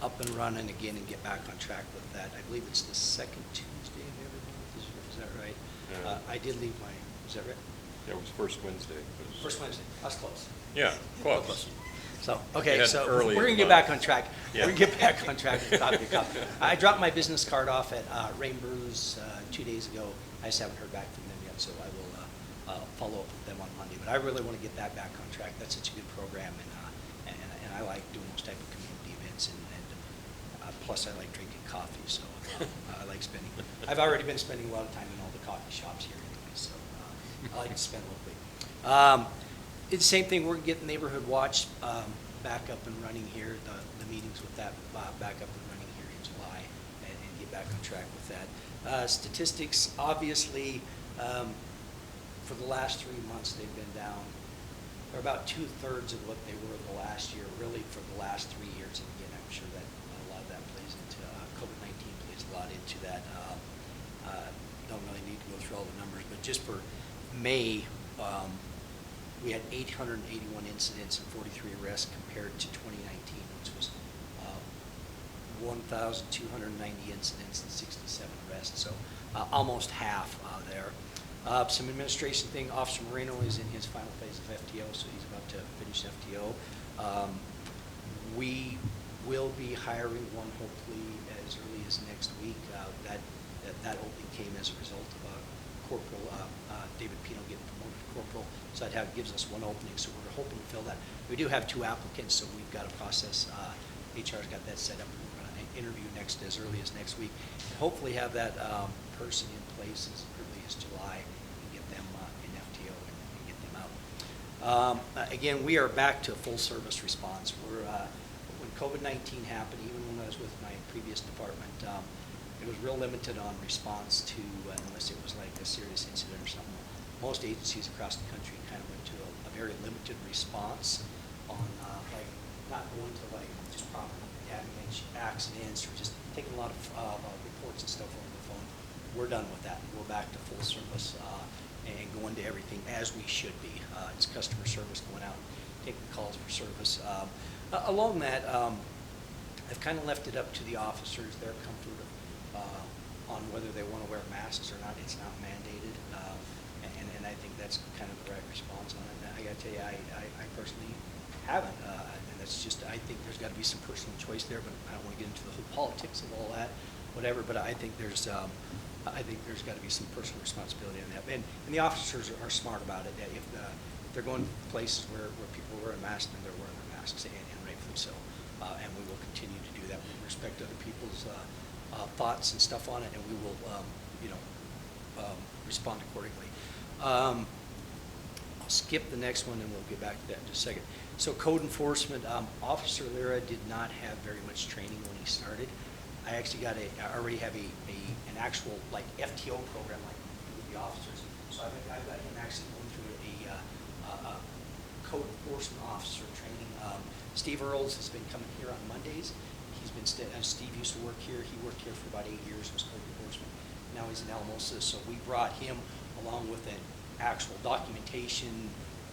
up and running again and get back on track with that. I believe it's the second Tuesday of every month. Is that right? Yeah. I did leave my, is that right? Yeah, it was first Wednesday. First Wednesday. That's close. Yeah, close. So, You okay, had so early we're going to in get the back month. on track. Yeah. We're going to get back on track with Coffee. I dropped my business card off at Rain Brews 2 days ago. I just haven't heard back from them yet, so I will follow up with them on Monday. But I really want to get that back on track. That's such a good program, and I like doing those type of community events. And Plus, I like drinking coffee, so I like spending. I've already been spending a lot of time in all the coffee shops here anyway, so I like to spend locally. It's the same thing. We're getting Neighborhood Watch back up and running here. The meetings with that back up and running here in July, and get back on track with that. Statistics, obviously, for the last 3 months, they've been down. They're about 2/3 of what they were the last year, really for the last 3 years. And again, I'm sure that a lot of that plays into, COVID-19 plays a lot into that. Don't really need to go through all the numbers, but just for May, we had 881 incidents and 43 arrests compared to 2019, which was 1,290 incidents and 67 arrests, so almost half there. Some administration thing, Officer Moreno is in his final phase of FTO, so he's about to finish FTO. We will be hiring one hopefully as early as next week. That opening came as a result of Corporal David Pino getting promoted to Corporal, so that gives us one opening, so we're hoping to fill that. We do have 2 applicants, so we've got a process. HR's got that set up. We're going to interview as early as next week, and hopefully have that person in place as early as July and get them in FTO and get them out. Again, we are back to full service response. When COVID-19 happened, even when I was with my previous department, it was real limited on response to, unless it was like a serious incident or something. Most agencies across the country kind of went to a very limited response on like not going to like just property damage, accidents, or just taking a lot of reports and stuff over the phone. We're done with that. We're back to full service and going to everything as we should be. It's customer service, going out, taking calls for service. Along that, I've kind of left it up to the officers, their comfort on whether they want to wear masks or not. It's not mandated, and I think that's kind of the right response on it. I got to tell you, I personally haven't, and that's just, I think there's got to be some personal choice there, but I don't want to get into the whole politics of all that, whatever. But I think there's got to be some personal responsibility on that, and the officers are smart about it. That if they're going to places where people are wearing masks, then they're wearing their masks, and rightfully so. And we will continue to do that. We respect other people's thoughts and stuff on it, and we will, respond accordingly. I'll skip the next one, and we'll get back to that in just a second. So code enforcement, Officer Lira did not have very much training when he started. I actually I already have an actual like FTO program like with the officers. So I've got him actually going through a code enforcement officer training. Steve Earls has been coming here on Mondays. Steve used to work here. He worked here for about 8 years, was code enforcement. Now he's in Alamosa, so we brought him along with an actual documentation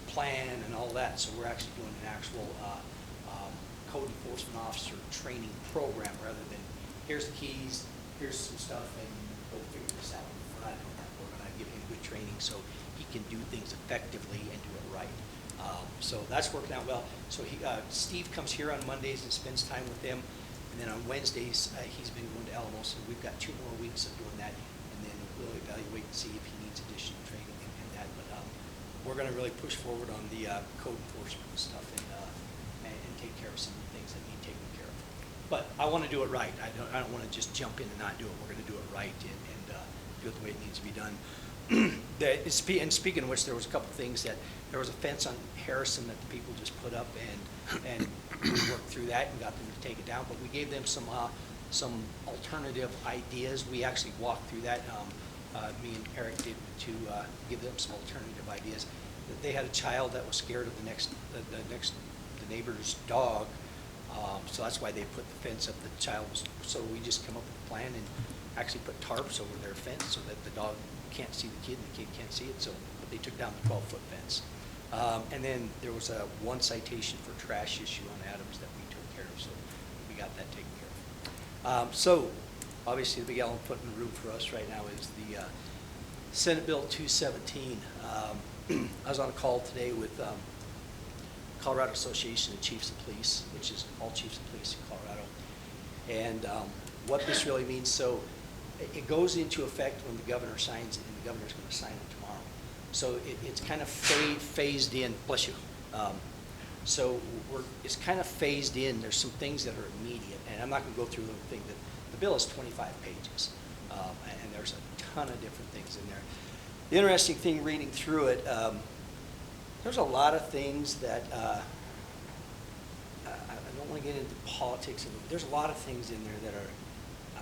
plan and all that. So we're actually doing an actual code enforcement officer training program rather than here's the keys, here's some stuff, and go figure this out. We're not doing that. We're going to give him good training so he can do things effectively and do it right. So that's working out well. So Steve comes here on Mondays and spends time with them. And then on Wednesdays, he's been going to Alamosa. We've got 2 more weeks of doing that, and then we'll evaluate and see if he needs additional training and that. But we're going to really push forward on the code enforcement stuff and take care of some of the things that need taken care of. But I want to do it right. I don't want to just jump in and not do it. We're going to do it right and do it the way it needs to be done. And speaking of which, there was a couple things that there was a fence on Harrison that the people just put up, and we worked through that and got them to take it down. But we gave them some alternative ideas. We actually walked through that. Me and Eric did to give them some alternative ideas. They had a child that was scared of the neighbor's dog, so that's why they put the fence up. The child was, so we just come up with a plan and actually put tarps over their fence so that the dog can't see the kid and the kid can't see it. So they took down the 12-foot fence. And then there was one citation for trash issue on Adams that we took care of, so we got that taken care of. So obviously the big elephant in the room for us right now is the Senate Bill 217. I was on a call today with Colorado Association of Chiefs of Police, which is all chiefs of police in Colorado. And what this really means, so it goes into effect when the governor signs it, and the governor's going to sign it tomorrow. So it's kind of phased in, bless you, So it's kind of phased in. There's some things that are immediate, and I'm not going to go through the thing. The bill is 25 pages, and there's a ton of different things in there. The interesting thing reading through it, there's a lot of things that, I don't want to get into politics, there's a lot of things in there that are,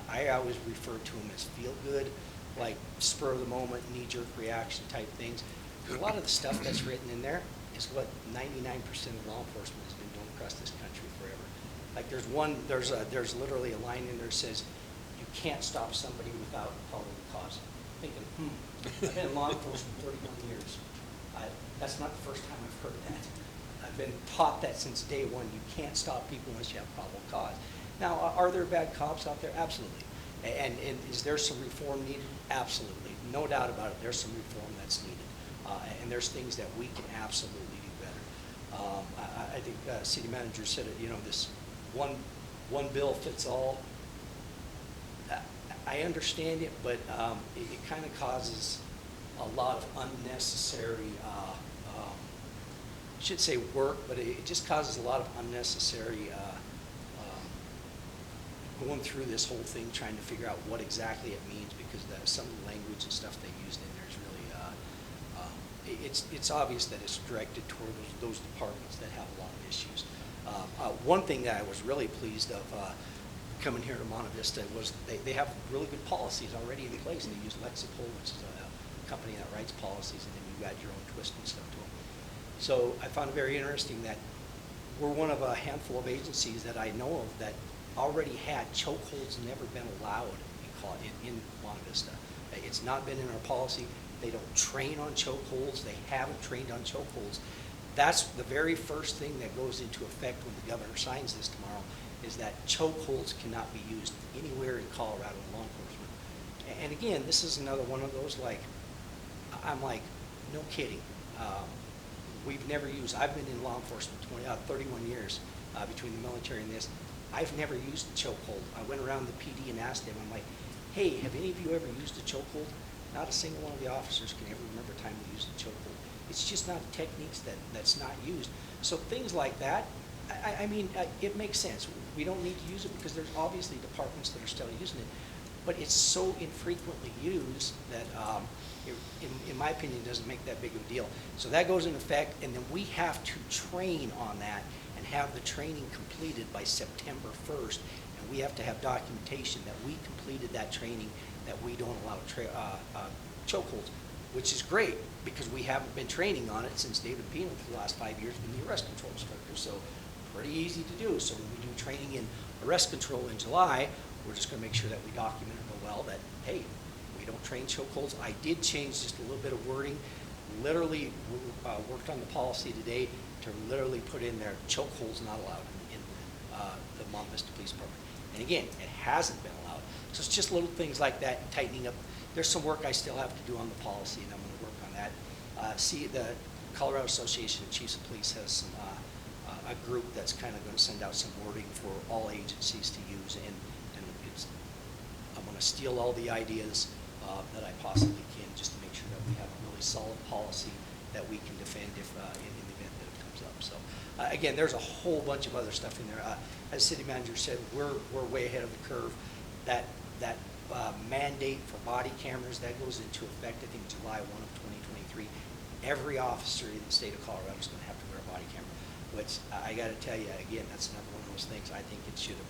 I always refer to them as feel-good, like spur of the moment, knee-jerk reaction type things. Because a lot of the stuff that's written in there is what 99% of law enforcement has been doing across this country forever. Like there's literally a line in there that says, you can't stop somebody without probable cause. Thinking, I've been in law enforcement 31 years. That's not the first time I've heard that. I've been taught that since day one. You can't stop people unless you have probable cause. Now, are there bad cops out there? Absolutely. And is there some reform needed? Absolutely. No doubt about it, there's some reform that's needed. And there's things that we can absolutely do better. I think city manager said it, this one bill fits all. I understand it, but it kind of causes a lot of unnecessary, I should say work, but it just causes a lot of unnecessary going through this whole thing, trying to figure out what exactly it means, because some of the language and stuff they used in there is really, it's obvious that it's directed toward those departments that have a lot of issues. One thing that I was really pleased of coming here to Monte Vista was they have really good policies already in place. They use Lexipol, which is a company that writes policies, and then you've got your own twist and stuff to them. So I found it very interesting that we're one of a handful of agencies that I know of that already had chokeholds never been allowed in Monte Vista. It's not been in our policy. They don't train on chokeholds. They haven't trained on chokeholds. That's the very first thing that goes into effect when the governor signs this tomorrow, is that chokeholds cannot be used anywhere in Colorado in law enforcement. And again, this is another one of those, I'm like, no kidding. We've never used, I've been in law enforcement 31 years between the military and this. I've never used a chokehold. I went around the PD and asked them, I'm like, hey, have any of you ever used a chokehold? Not a single one of the officers can ever remember a time they used a chokehold. It's just not techniques that's not used. So things like that, I mean, it makes sense. We don't need to use it because there's obviously departments that are still using it, but it's so infrequently used that, in my opinion, it doesn't make that big of a deal. So that goes in effect, and then we have to train on that and have the training completed by September 1st, and we have to have documentation that we completed that training, that we don't allow chokeholds, which is great because we haven't been training on it since David Pino for the last 5 years been the arrest control instructor. So pretty easy to do. So when we do training in arrest control in July, we're just going to make sure that we document it real well that, hey, we don't train chokeholds. I did change just a little bit of wording. Literally worked on the policy today to literally put in there chokeholds not allowed in the Monte Vista Police Department. And again, it hasn't been allowed. So it's just little things like that, tightening up. There's some work I still have to do on the policy, and I'm going to work on that. See, the Colorado Association of Chiefs of Police has some, a group that's kind of going to send out some wording for all agencies to use, and I'm going to steal all the ideas that I possibly can, just to make sure that we have a really solid policy that we can defend if in the event that it comes up. So again, there's a whole bunch of other stuff in there. As city manager said, we're way ahead of the curve. That mandate for body cameras, that goes into effect, I think, July 1 of 2023. Every officer in the state of Colorado is going to have to wear a body camera, which I got to tell you, again, that's another one of those things. I think it should have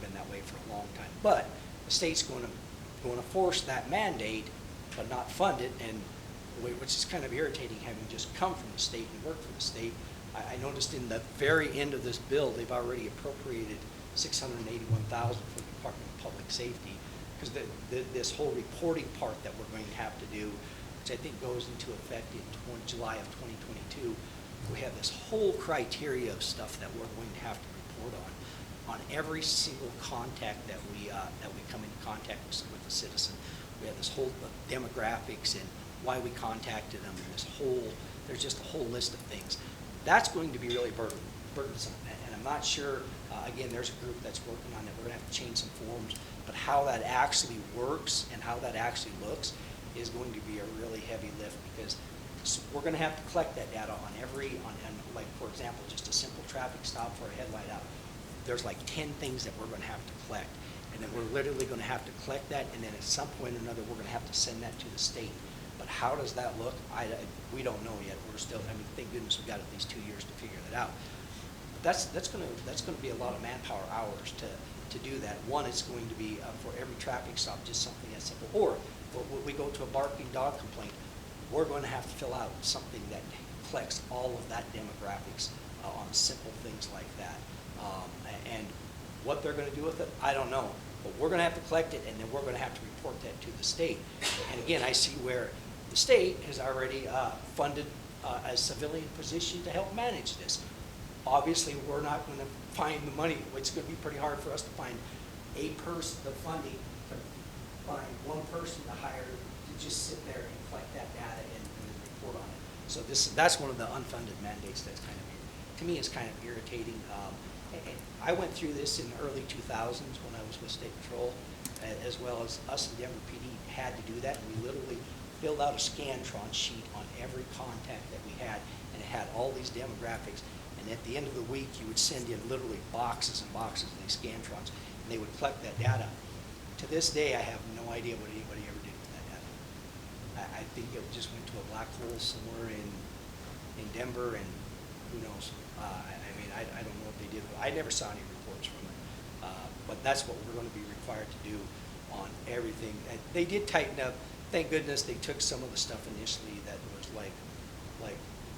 been that way for a long time. But the state's going to force that mandate, but not fund it, and which is kind of irritating, having just come from the state and worked for the state. I noticed in the very end of this bill, they've already appropriated $681,000 for the Department of Public Safety, because this whole reporting part that we're going to have to do, which I think goes into effect in July of 2022, we have this whole criteria of stuff that we're going to have to report on every single contact that we come into contact with the citizen. We have this whole demographics and why we contacted them, and there's just a whole list of things. That's going to be really burdensome, and I'm not sure, again, there's a group that's working on it. We're going to have to change some forms, but how that actually works and how that actually looks is going to be a really heavy lift, because we're gonna have to collect that data on every, like, for example, just a simple traffic stop for a headlight out. There's like 10 things that we're gonna have to collect. And then we're literally gonna have to collect that, and then at some point or another, we're gonna have to send that to the state. But how does that look? We don't know yet. We're still, I mean, thank goodness we've got at least 2 years to figure that out. But that's gonna be a lot of manpower hours to do that. One, it's going to be for every traffic stop, just something as simple. Or when we go to a barking dog complaint, we're going to have to fill out something that collects all of that demographics on simple things like that. And what they're going to do with it, I don't know. But we're going to have to collect it, and then we're going to have to report that to the state. And again, I see where the state has already funded a civilian position to help manage this. Obviously, we're not going to find the money. It's going to be pretty hard for us to find the funding, to find one person to hire to just sit there and collect that data and report on it. So that's one of the unfunded mandates that's kind of, to me, is kind of irritating. And I went through this in the early 2000s when I was with State Patrol, as well as us in Denver PD had to do that. And we literally filled out a Scantron sheet on every contact that we had, and it had all these demographics. And at the end of the week, you would send in literally boxes and boxes of these Scantrons, and they would collect that data. To this day, I have no idea what anybody ever did with that data. I think it just went to a black hole somewhere in Denver, and who knows? I don't know what they did. I never saw any reports from it. But that's what we're going to be required to do on everything. And they did tighten up. Thank goodness they took some of the stuff initially that was like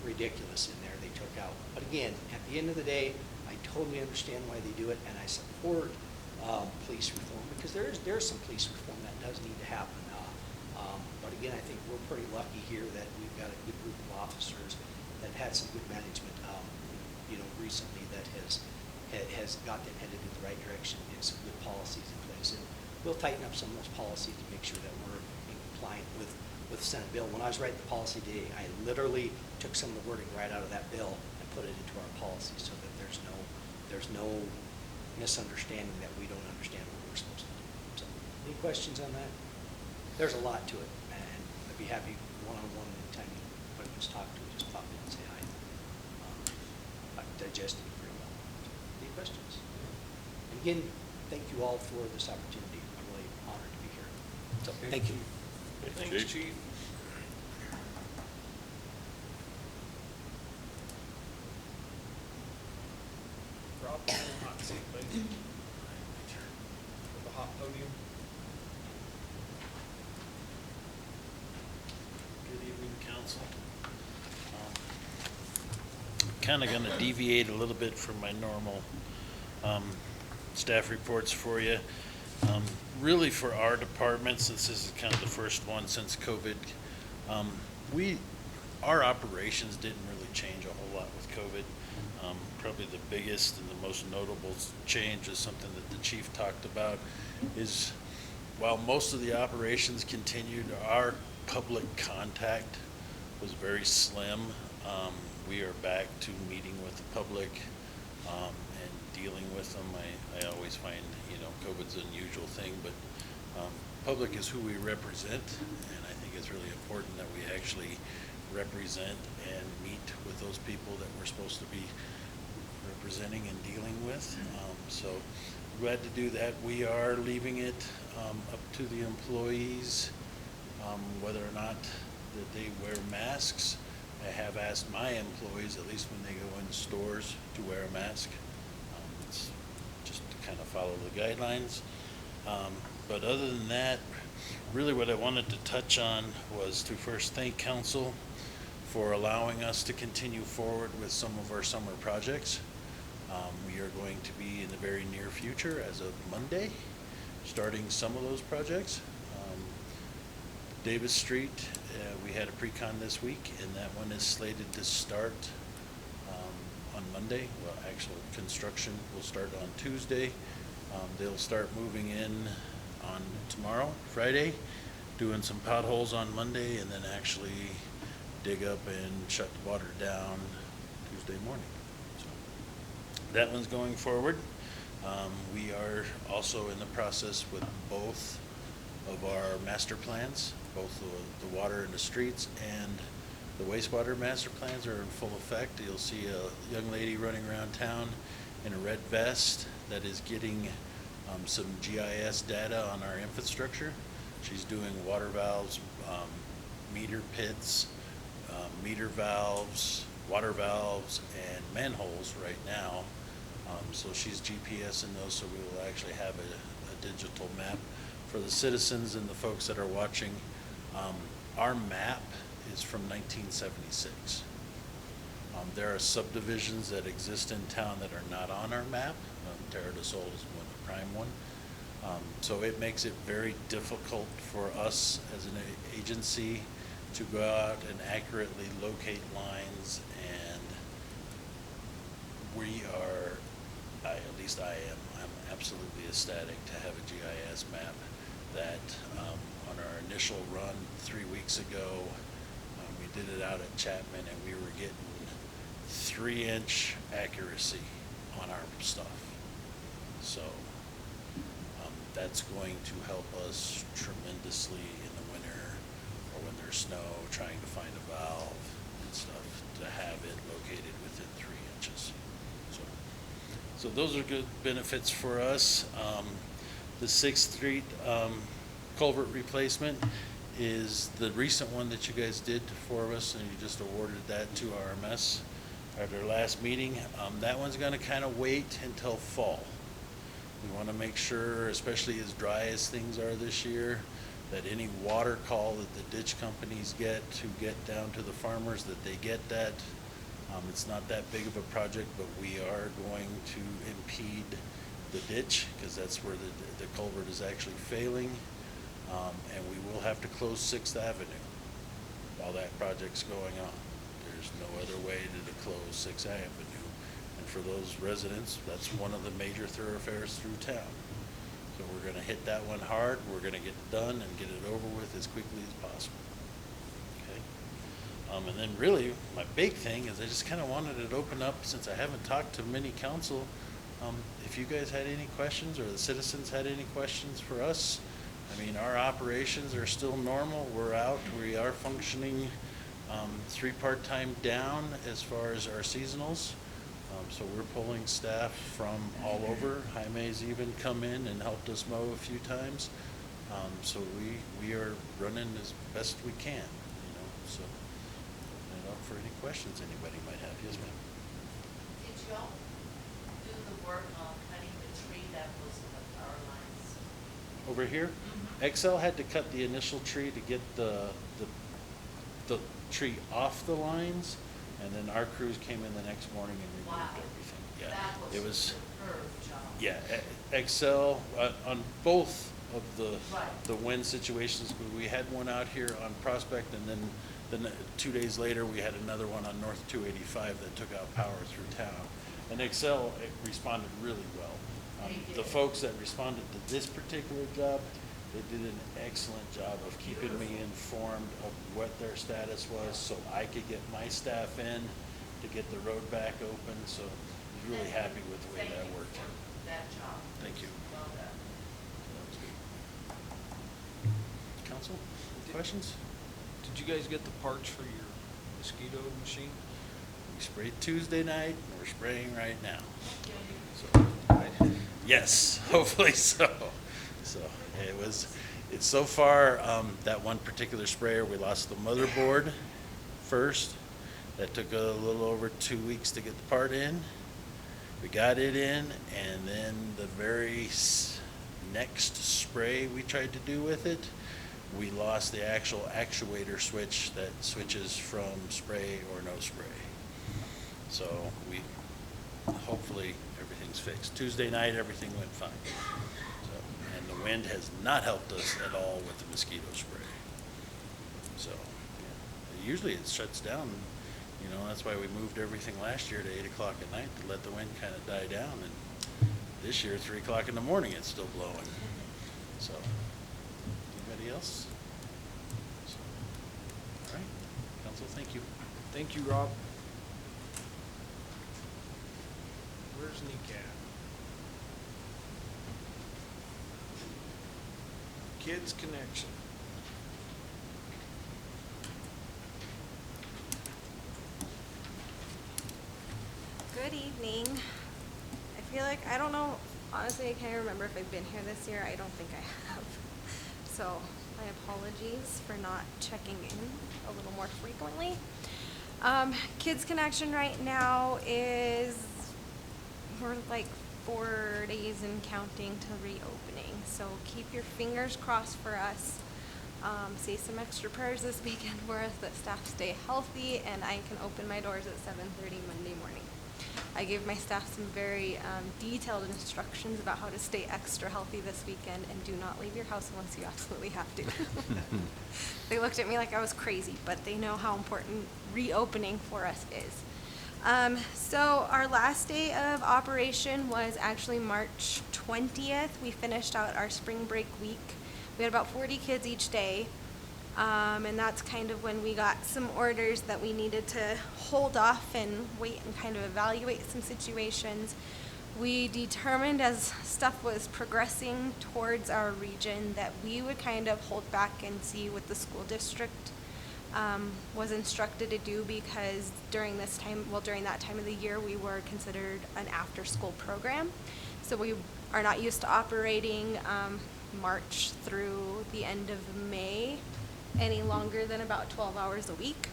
ridiculous in there. They took out. But again, at the end of the day, I totally understand why they do it, and I support police reform, because there's some police reform that does need to happen. But again, I think we're pretty lucky here that we've got a good group of officers that had some good management, recently, that has got them headed in the right direction, and some good policies in place. And we'll tighten up some of those policies to make sure that we're in compliance with Senate bill. When I was writing the policy today, I literally took some of the wording right out of that bill and put it into our policy, so that there's no misunderstanding that we don't understand what we're supposed to do. So, any questions on that? There's a lot to it, and I'd be happy one-on-one anytime you want to just talk to me, just pop in and say hi. I'm digesting it pretty well. Any questions? And again, thank you all for this opportunity. I'm really honored to be here. So, thank you. Thanks, Chief. Rob, hot seat, please. With the hot podium. Good evening, council. Kind of going to deviate a little bit from my normal staff reports for you. Really, for our department, since this is kind of the first one since COVID, our operations didn't really change a whole lot with COVID. Probably the biggest and the most notable change is something that the chief talked about, is while most of the operations continued, our public contact was very slim. We are back to meeting with the public and dealing with them. I always find, COVID's an unusual thing, but public is who we represent, and I think it's really important that we actually represent and meet with those people that we're supposed to be representing and dealing with. So glad to do that. We are leaving it up to the employees whether or not that they wear masks. I have asked my employees, at least when they go into stores, to wear a mask. It's just to kind of follow the guidelines. But other than that, really what I wanted to touch on was to first thank council for allowing us to continue forward with some of our summer projects. We are going to be in the very near future, as of Monday, starting some of those projects. Davis Street, we had a pre-con this week, and that one is slated to start on Monday. Well, actual construction will start on Tuesday. They'll start moving in on tomorrow, Friday, doing some potholes on Monday, and then actually dig up and shut the water down Tuesday morning. So that one's going forward. We are also in the process with both of our master plans, both the water and the streets and The wastewater master plans are in full effect. You'll see a young lady running around town in a red vest that is getting some GIS data on our infrastructure. She's doing water valves, meter pits, meter valves, water valves, and manholes right now. So she's GPSing those, so we will actually have a digital map for the citizens and the folks that are watching. Our map is from 1976. There are subdivisions that exist in town that are not on our map. Terra del Sol is one, the prime one. So it makes it very difficult for us as an agency to go out and accurately locate lines, and we are, at least I am, I'm absolutely ecstatic to have a GIS map that on our initial run 3 weeks ago, we did it out at Chapman, and we were getting 3-inch accuracy on our stuff. So that's going to help us tremendously in the winter or when there's snow, trying to find a valve and stuff, to have it located within 3 inches. So those are good benefits for us. The 6th Street culvert replacement is the recent one that you guys did for us, and you just awarded that to RMS at our last meeting. That one's gonna kind of wait until fall. We want to make sure, especially as dry as things are this year, that any water call that the ditch companies get to get down to the farmers, that they get that. It's not that big of a project, but we are going to impede the ditch because that's where the culvert is actually failing. And we will have to close 6th Avenue while that project's going on. There's no other way to close 6th Avenue. And for those residents, that's one of the major thoroughfares through town. So we're gonna hit that one hard. We're gonna get it done and get it over with as quickly as possible. Okay? And then really, my big thing is I just kind of wanted it open up, since I haven't talked to many council. If you guys had any questions, or the citizens had any questions for us. I mean, our operations are still normal. We're out. We are functioning 3 part-time down as far as our seasonals. So we're pulling staff from all over. Jaime's even come in and helped us mow a few times. So we are running as best we can, you know. So open it up for any questions anybody might have. Yes, ma'am. Did y'all do the work on cutting the tree that was in the power lines? Over here, Excel had to cut the initial tree to get the tree off the lines, and then our crews came in the next morning and removed everything. Yeah, That it was superb job. Yeah, Excel on both of the wind situations. We had one out here on Prospect, and then 2 days later we had another one on North 285 that took out power through town. And Excel responded really well. The folks that responded to this particular job, they did an excellent job of keeping me informed of what their status was, so I could get my staff in to get the road back open. So I was really happy with the way that worked. That job. Thank you. Well done. That was good. Council, any questions? Did you guys get the parts for your mosquito machine? We sprayed Tuesday night, and we're spraying right now. So, yes, hopefully so. So it's so far, that one particular sprayer, we lost the motherboard first. That took a little over 2 weeks to get the part in. We got it in, and then the very next spray we tried to do with it, we lost the actual actuator switch that switches from spray or no spray. So hopefully everything's fixed. Tuesday night, everything went fine. So, and the wind has not helped us at all with the mosquito spray. So yeah. Usually it shuts down. You know, that's why we moved everything last year to 8 o'clock at night to let the wind kind of die down. And this year, 3 o'clock in the morning, it's still blowing. So, anybody else? So, all right, council, thank you. Thank you, Rob. Where's NECAP? Kids Connection. reopening, I feel like, I don't know, honestly, I can't remember if I've been here this year. I don't think I have. So my apologies for not checking in a little more frequently. Kids Connection right now is, we're like 4 days and counting to reopening. So keep your fingers crossed for us. Say some extra prayers this weekend for us that staff stay healthy and I can open my doors at 7:30 Monday morning. I gave my staff some very detailed instructions about how to stay extra healthy this weekend and do not leave your house unless you absolutely have to. They looked at me like I was crazy, but they know how important reopening for us is. So our last day of operation was actually March 20th. We finished out our spring break week. We had about 40 kids each day. And that's kind of when we got some orders that we needed to hold off and wait and kind of evaluate some situations. We determined as stuff was progressing towards our region that we would kind of hold back and see what the school district was instructed to do, because during that time of the year, we were considered an after-school program. So we are not used to operating March through the end of May any longer than about 12 hours a week.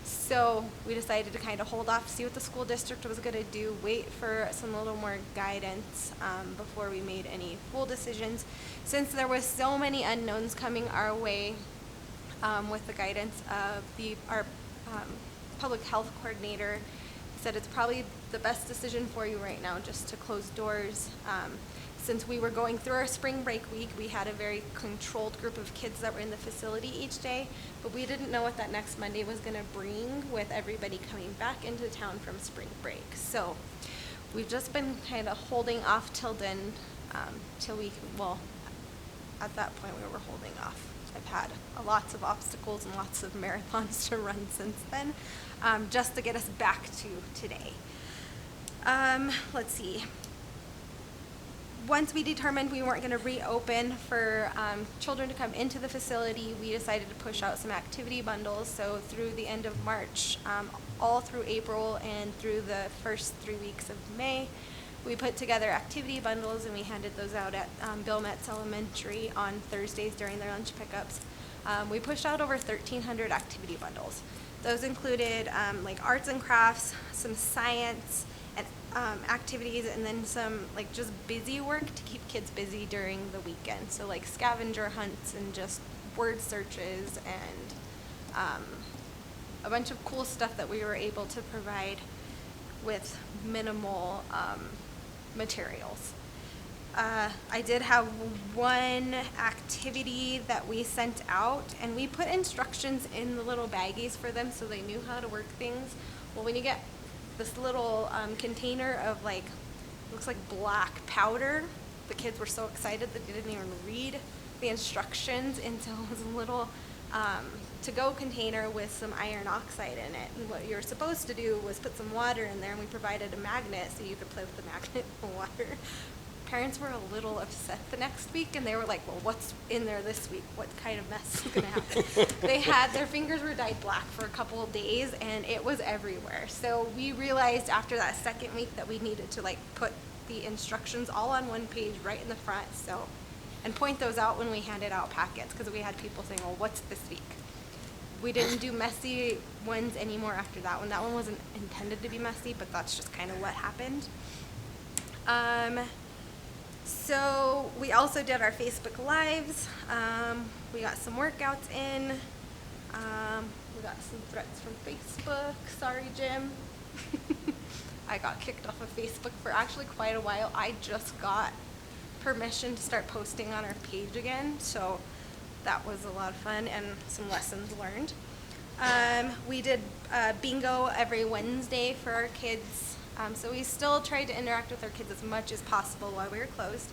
So we decided to kind of hold off, see what the school district was going to do, wait for some little more guidance before we made any full decisions. Since there was so many unknowns coming our way with the guidance of our public health coordinator, he said it's probably the best decision for you right now just to close doors. Since we were going through our spring break week, we had a very controlled group of kids that were in the facility each day, but we didn't know what that next Monday was going to bring with everybody coming back into town from spring break. So we've just been kind of holding off till then, at that point we were holding off. I've had lots of obstacles and lots of marathons to run since then, just to get us back to today. Let's see. Once we determined we weren't going to reopen for children to come into the facility, we decided to push out some activity bundles. So through the end of March, all through April and through the first 3 weeks of May, we put together activity bundles and we handed those out at Bill Metz Elementary on Thursdays during their lunch pickups. We pushed out over 1,300 activity bundles. Those included like arts and crafts, some science, and activities, and then some like just busy work to keep kids busy during the weekend. So like scavenger hunts and just word searches and a bunch of cool stuff that we were able to provide with minimal materials. I did have one activity that we sent out, and we put instructions in the little baggies for them so they knew how to work things. Well, when you get this little container of like, looks like black powder, the kids were so excited that they didn't even read the instructions into a little to-go container with some iron oxide in it. And what you're supposed to do was put some water in there, and we provided a magnet so you could play with the magnet and water. Parents were a little upset the next week, and they were like, well, what's in there this week? What kind of mess is going to happen? Their fingers were dyed black for a couple of days, and it was everywhere. So we realized after that second week that we needed to like put the instructions all on one page right in the front, and point those out when we handed out packets, because we had people saying, well, what's this week? We didn't do messy ones anymore after that one. That one wasn't intended to be messy, but that's just kind of what happened. So we also did our Facebook Lives. We got some workouts in. We got some threats from Facebook. Sorry, Jim. I got kicked off of Facebook for actually quite a while. I just got permission to start posting on our page again, so that was a lot of fun and some lessons learned. We did bingo every Wednesday for our kids. So we still tried to interact with our kids as much as possible while we were closed.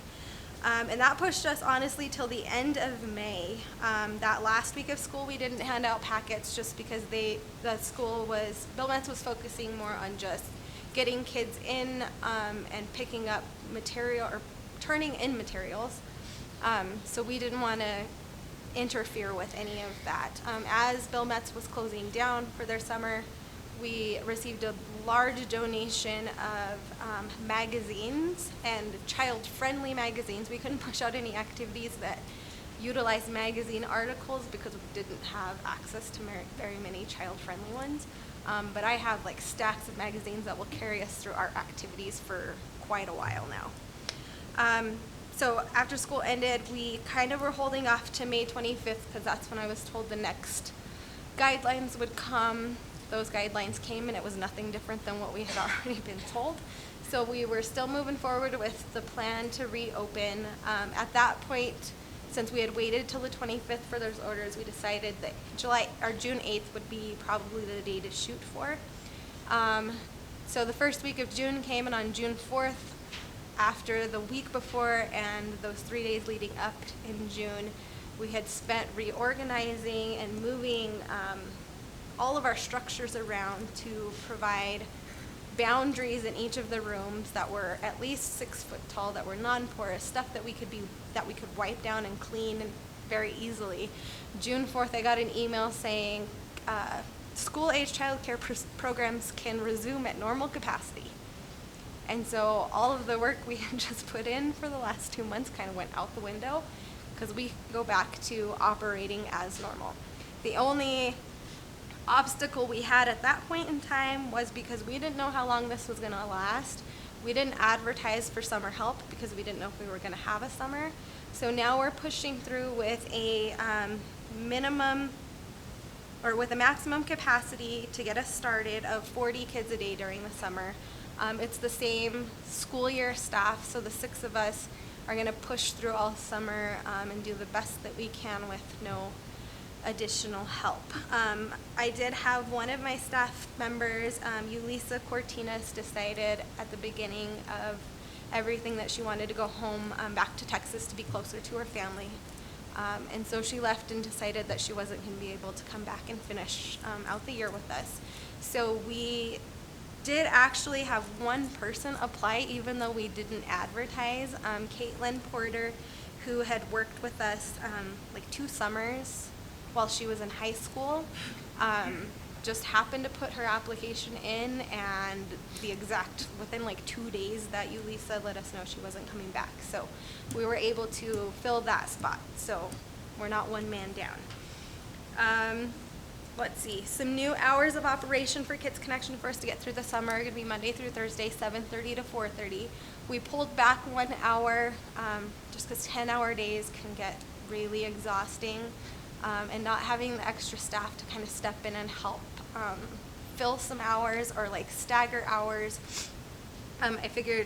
And that pushed us, honestly, till the end of May. That last week of school, we didn't hand out packets just because Bill Metz was focusing more on just getting kids in and picking up material or turning in materials. So we didn't want to interfere with any of that. As Bill Metz was closing down for their summer, we received a large donation of magazines and child-friendly magazines. We couldn't push out any activities that utilized magazine articles because we didn't have access to very many child-friendly ones. But I have like stacks of magazines that will carry us through our activities for quite a while now. So after school ended, we kind of were holding off to May 25th because that's when I was told the next guidelines would come. Those guidelines came and it was nothing different than what we had already been told. So we were still moving forward with the plan to reopen. At that point, since we had waited till the 25th for those orders, we decided that June 8th would be probably the day to shoot for. So the first week of June came, and on June 4th, after the week before and those 3 days leading up in June, we had spent reorganizing and moving all of our structures around to provide boundaries in each of the rooms that were at least 6 foot tall, that were non-porous, stuff that we could wipe down and clean very easily. June 4th, I got an email saying school-age childcare programs can resume at normal capacity. And so all of the work we had just put in for the last 2 months kind of went out the window because we go back to operating as normal. The only obstacle we had at that point in time was because we didn't know how long this was going to last. We didn't advertise for summer help because we didn't know if we were going to have a summer. So now we're pushing through with a maximum capacity to get us started of 40 kids a day during the summer. It's the same school year staff, so the 6 of us are going to push through all summer and do the best that we can with no additional help. I did have one of my staff members, Ulisa Cortinas, decided at the beginning of everything that she wanted to go home back to Texas to be closer to her family. And so she left and decided that she wasn't going to be able to come back and finish out the year with us. So we did actually have one person apply, even though we didn't advertise. Caitlin Porter, who had worked with us like 2 summers while she was in high school, just happened to put her application in, and within like 2 days that Ulisa let us know she wasn't coming back. So we were able to fill that spot. So we're not one man down. Let's see, some new hours of operation for Kids Connection for us to get through the summer are going to be Monday through Thursday, 7:30 to 4:30. We pulled back 1 hour just because 10-hour days can get really exhausting, and not having the extra staff to kind of step in and help fill some hours or like stagger hours. I figured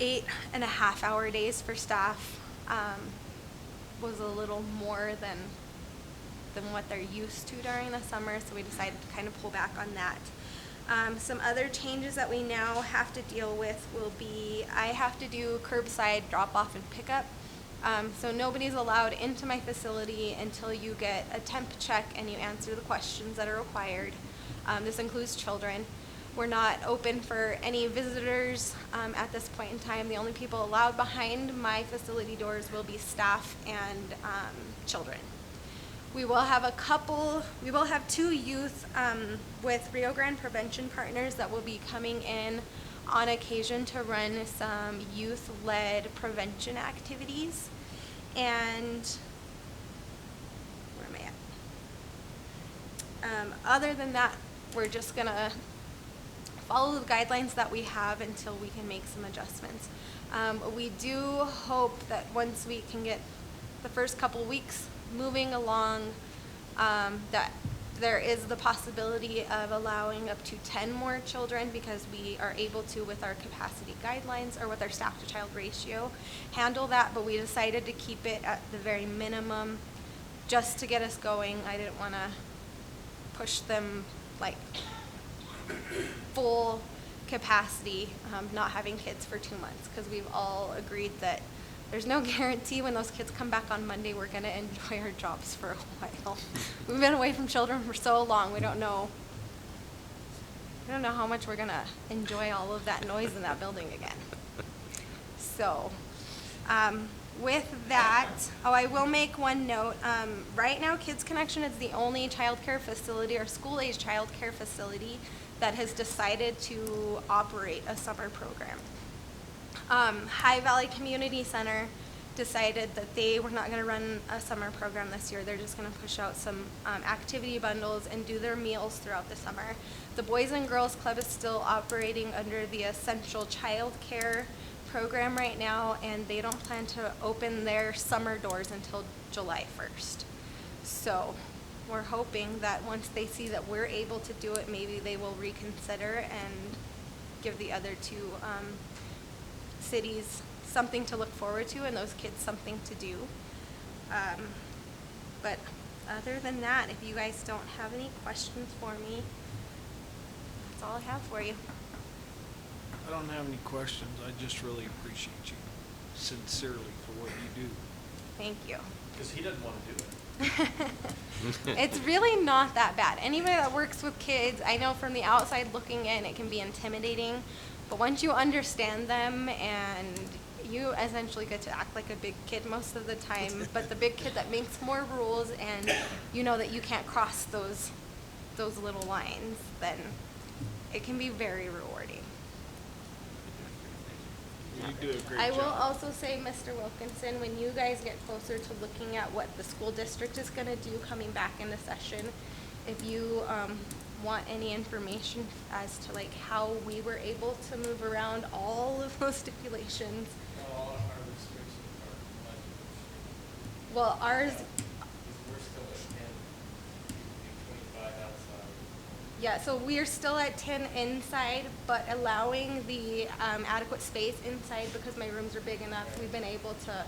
8.5-hour days for staff was a little more than what they're used to during the summer, so we decided to kind of pull back on that. Some other changes that we now have to deal with will be, I have to do curbside drop-off and pickup. So nobody's allowed into my facility until you get a temp check and you answer the questions that are required. This includes children. We're not open for any visitors at this point in time. The only people allowed behind my facility doors will be staff and children. We will have 2 youth with Rio Grande Prevention Partners that will be coming in on occasion to run some youth-led prevention activities. And where am I at? Other than that, we're just gonna follow the guidelines that we have until we can make some adjustments. We do hope that once we can get the first couple weeks moving along, that there is the possibility of allowing up to 10 more children, because we are able to, with our capacity guidelines or with our staff to child ratio, handle that, but we decided to keep it at the very minimum just to get us going. I didn't want to push them like full capacity, not having kids for 2 months, because we've all agreed that there's no guarantee when those kids come back on Monday we're going to enjoy our jobs for a while. We've been away from children for so long, we don't know how much we're going to enjoy all of that noise in that building again. So with that, I will make one note. Right now, Kids Connection is the only childcare facility or school-age childcare facility that has decided to operate a summer program. High Valley Community Center decided that they were not going to run a summer program this year. They're just going to push out some activity bundles and do their meals throughout the summer. The Boys and Girls Club is still operating under the Essential Child Care program right now, and they don't plan to open their summer doors until July 1st. So we're hoping that once they see that we're able to do it, maybe they will reconsider and give the other two cities something to look forward to and those kids something to do. But other than that, if you guys don't have any questions for me, that's all I have for you. I don't have any questions. I just really appreciate you sincerely for what you do. Thank you. Because he doesn't want to do it. It's really not that bad. Anybody that works with kids, I know from the outside looking in, it can be intimidating. But once you understand them and you essentially get to act like a big kid most of the time, but the big kid that makes more rules and you know that you can't cross those little lines, then it can be very rewarding. You do a great I job. will also say, Mr. Wilkinson, when you guys get closer to looking at what the school district is going to do coming back into session, if you want any information as to like how we were able to move around all of those stipulations. All our restrictions are much restricted. Well, ours, We're still at 10, you can do 25 outside. yeah, so we're still at 10 inside, but allowing the adequate space inside because my rooms are big enough, we've been able to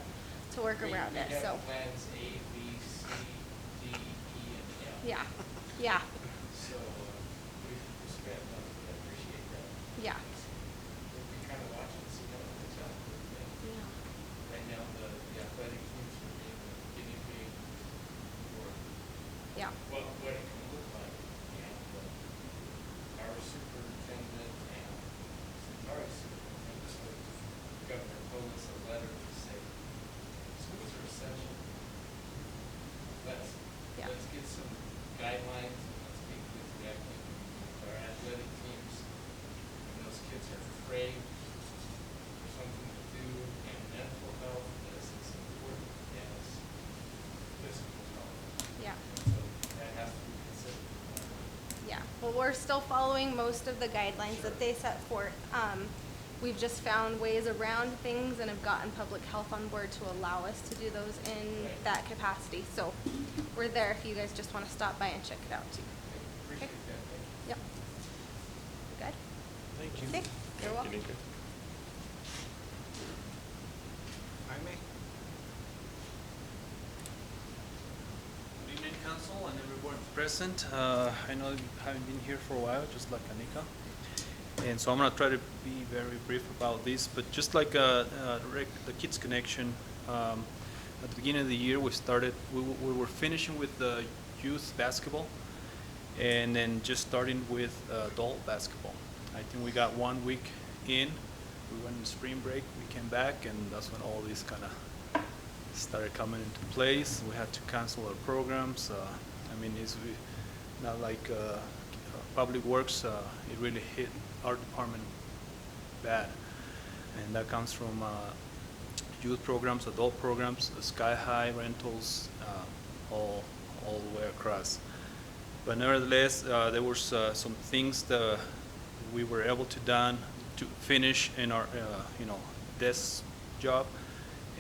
work around it, so. We have plans A, B, C, D, E, and F. Yeah, yeah, So we've spent money, I appreciate that. yeah. We'll be kind of watching to see how it works out. Right now, the athletic teams are being the guinea pig for Yeah. what it can look like. And our superintendent and our superintendent, so the governor told us a letter to say, schools are essential. Let's get some guidelines and let's make kids reactive with our athletic teams. When those kids are afraid for something to do, and mental health is as important as physical health. Yeah. And so that has to be considered. Yeah, well, we're still following most of the guidelines that they set forth. We've just found ways around things and have gotten public health on board to allow us to do those in that capacity. So we're there if you guys just want to stop by and check it out too. Appreciate that, thank you. Yep. Good? Thank you. Okay, you're welcome. Jaime? Good evening, council and everyone present. I know you haven't been here for a while, just like Anika. And so I'm going to try to be very brief about this, but just like the Kids Connection, at the beginning of the year we were finishing with the youth basketball and then just starting with adult basketball. I think we got 1 week in, we went on spring break, we came back, and that's when all this kind of started coming into place. We had to cancel our programs. I mean, it's not like Public Works, it really hit our department bad. And that comes from youth programs, adult programs, Sky High rentals, all the way across. But nevertheless, there were some things that we were able to finish in our desk job.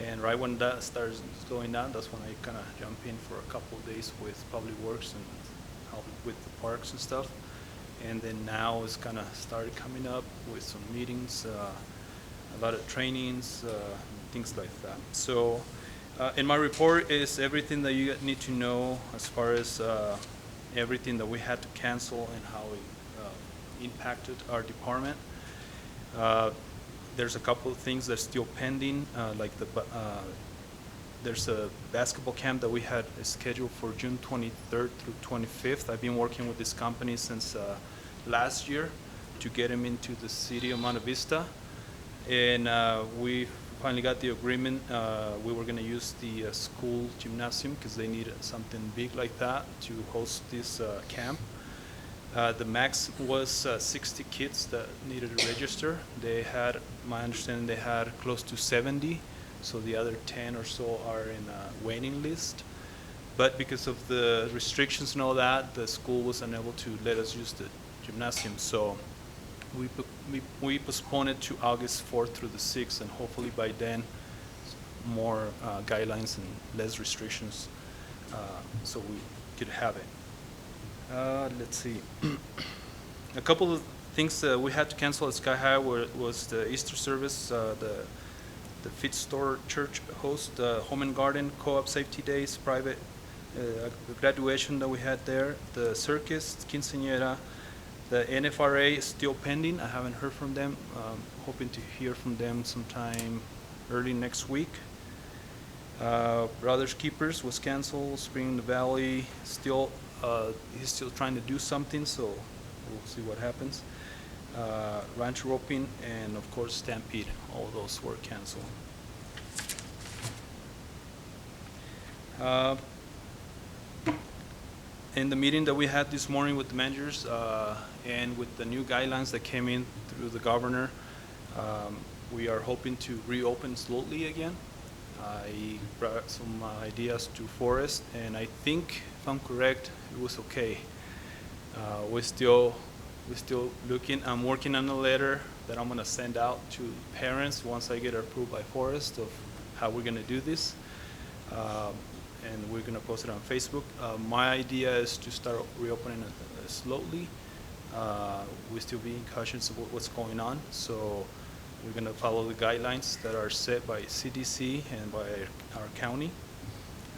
And right when that starts slowing down, that's when I kind of jump in for a couple of days with Public Works and help with the parks and stuff. And then now it's kind of started coming up with some meetings, a lot of trainings, things like that. So in my report is everything that you need to know as far as everything that we had to cancel and how it impacted our department. There's a couple of things that are still pending, like there's a basketball camp that we had scheduled for June 23rd through 25th. I've been working with this company since last year to get them into the city of Monte Vista. And we finally got the agreement. We were gonna use the school gymnasium because they needed something big like that to host this camp. The max was 60 kids that needed to register. They had, my understanding, they had close to 70, so the other 10 or so are in a waiting list. But because of the restrictions and all that, the school was unable to let us use the gymnasium. So we postponed it to August 4th through the 6th, and hopefully by then, more guidelines and less restrictions, so we could have it. Let's see. A couple of things we had to cancel at Sky High was the Easter service, the Fit Store Church host, Home and Garden, Co-op Safety Days, private graduation that we had there, the circus, quinceañera, the NFRA is still pending. I haven't heard from them. Hoping to hear from them sometime early next week. Brothers Keepers was canceled. Spring in the Valley still, he's still trying to do something, so we'll see what happens. Ranch Roping and of course Stampede, all those were canceled. In the meeting that we had this morning with the managers and with the new guidelines that came in through the governor, we are hoping to reopen slowly again. I brought some ideas to Forrest, and I think, if I'm correct, it was okay. We're still looking. I'm working on a letter that I'm going to send out to parents once I get approved by Forrest of how we're going to do this. And we're going to post it on Facebook. My idea is to start reopening it slowly. We're still being cautious of what's going on, so we're going to follow the guidelines that are set by CDC and by our county.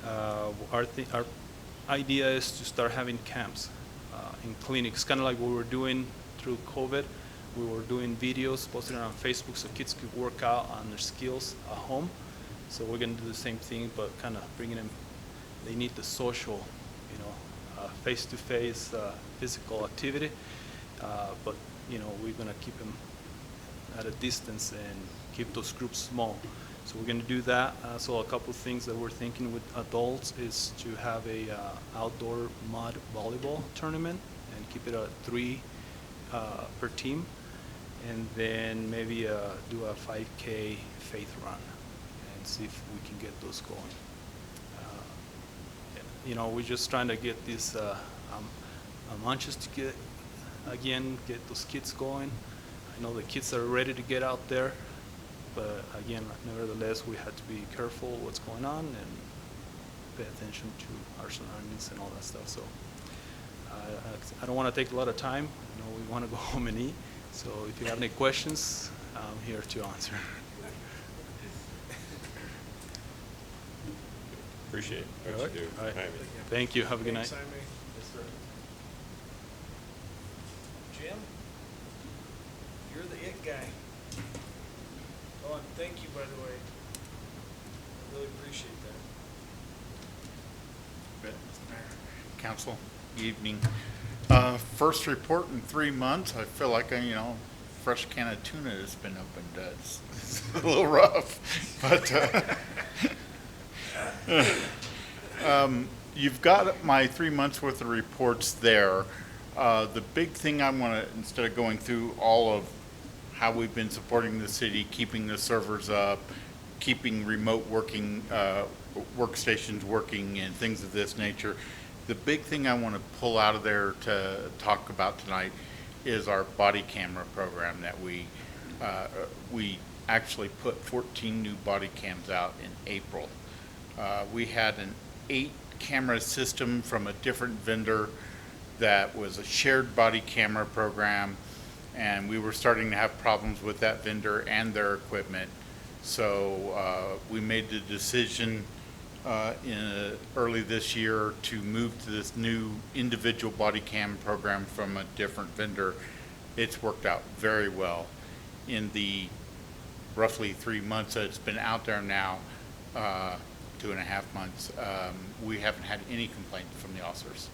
Our idea is to start having camps in clinics, kind of like what we were doing through COVID. We were doing videos, posting it on Facebook so kids could work out on their skills at home. So we're going to do the same thing, but kind of bringing them. They need the social, face-to-face physical activity, but we're going to keep them at a distance and keep those groups small. So we're going to do that. So a couple of things that we're thinking with adults is to have a outdoor mud volleyball tournament and keep it at 3 per team, and then maybe do a 5K faith run and see if we can get those going. We're just trying to get these launches to get those kids going. I know the kids are ready to get out there, but again, nevertheless, we have to be careful what's going on and pay attention to our surroundings and all that stuff. So I don't want to take a lot of time. We want to go home and eat. So if you have any questions, I'm here to answer. Appreciate what you do. All right. Jaime. Thank you. Have a good night. Thanks, Jaime. Yes, sir. Jim, you're the it guy. Oh, and thank you, by the way. I really appreciate that. Council, evening. First report in 3 months. I feel like fresh can of tuna has been opened. It's a little rough, but you've got my 3 months worth of reports there. The big thing I want to, instead of going through all of how we've been supporting the city, keeping the servers up, keeping remote working workstations working and things of this nature, the big thing I want to pull out of there to talk about tonight is our body camera program that we actually put 14 new body cams out in April. We had an 8-camera system from a different vendor that was a shared body camera program, and we were starting to have problems with that vendor and their equipment. So we made the decision early this year to move to this new individual body cam program from a different vendor. It's worked out very well. In the roughly 3 months that it's been out there now, 2.5 months, we haven't had any complaints from the officers.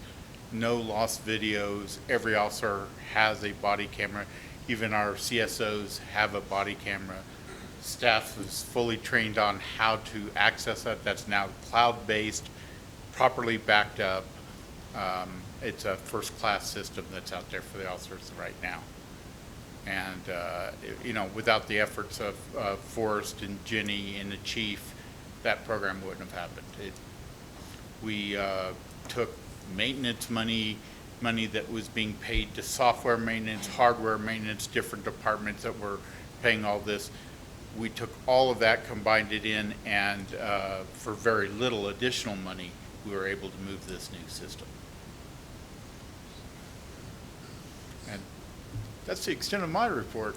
No lost videos. Every officer has a body camera. Even our CSOs have a body camera. staff is fully trained on how to access that. That's now cloud-based, properly backed up. It's a first-class system that's out there for the officers right now. And, you know, without the efforts of Forrest and Jenny and the chief, that program wouldn't have happened. We took maintenance money that was being paid to software maintenance, hardware maintenance, different departments that were paying all this. We took all of that, combined it in, and for very little additional money, we were able to move this new system. And that's the extent of my report.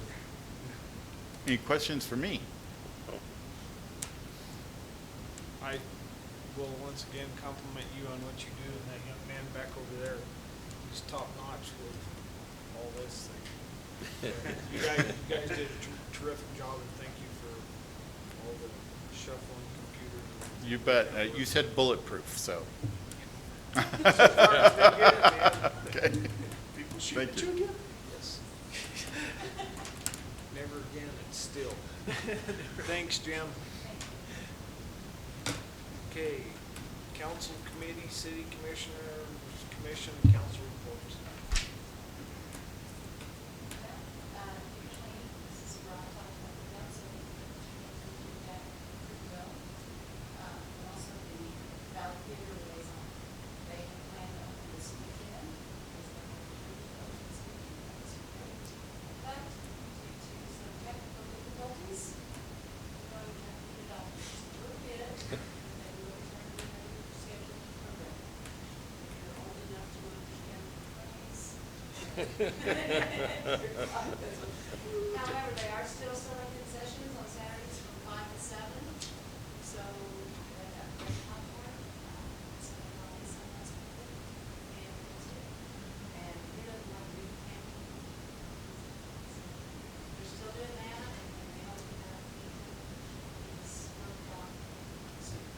Any questions for me? I will once again compliment you on what you do, and that young man back over there, he's top notch with all this thing. You guys did a terrific job, and thank you for all the shuffling computers. You bet. You said bulletproof, so. So far as they get it, man. Okay. People shoot Thank at you. you again? Yes. Never again, and still. Thanks, Jim. Okay, council committee, city commissioners, commission, council reports. Usually, this is where I talk about the council, that pretty well. And also the Valley Theater liaison, they have planned on this weekend, because they're going to do this weekend, that's great. But due to some technical difficulties, we're going to have to put it off just a little bit, and then we'll return to the regular scheduled program. If you're old enough to understand the phrase. However, they are still selling concessions on Saturdays from 5 to 7, so they have great popcorn, selling all these sunrise popcorn, and that's it. And we don't like to do camping. They're still doing that, and they hope to have this worked on soon.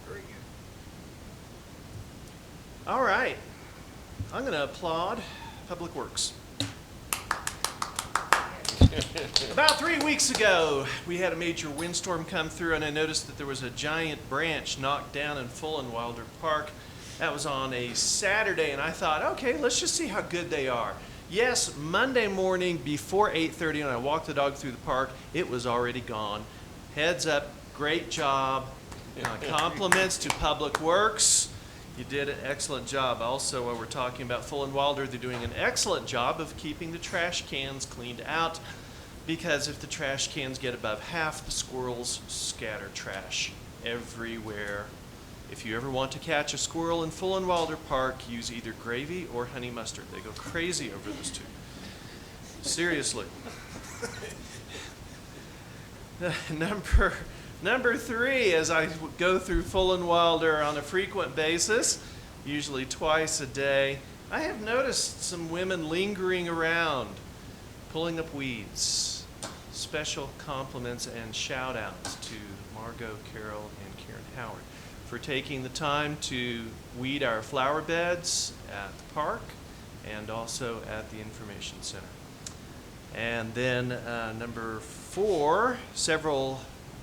Very good. All right, I'm gonna applaud Public Works. About 3 weeks ago, we had a major windstorm come through, and I noticed that there was a giant branch knocked down in Fullenwilder Park. That was on a Saturday, and I thought, okay, let's just see how good they are. Yes, Monday morning before 8:30, when I walked the dog through the park, it was already gone. Heads up, great job. Compliments to Public Works. You did an excellent job. Also, while we're talking about Fullenwilder, they're doing an excellent job of keeping the trash cans cleaned out, because if the trash cans get above half, the squirrels scatter trash everywhere. If you ever want to catch a squirrel in Fullenwilder Park, use either gravy or honey mustard. They go crazy over those two. Seriously. Number 3, as I go through Fullenwilder on a frequent basis, usually twice a day, I have noticed some women lingering around, pulling up weeds. Special compliments and shout outs to Margot, Carol, and Karen Howard for taking the time to weed our flower beds at the park and also at the information center. And then number 4,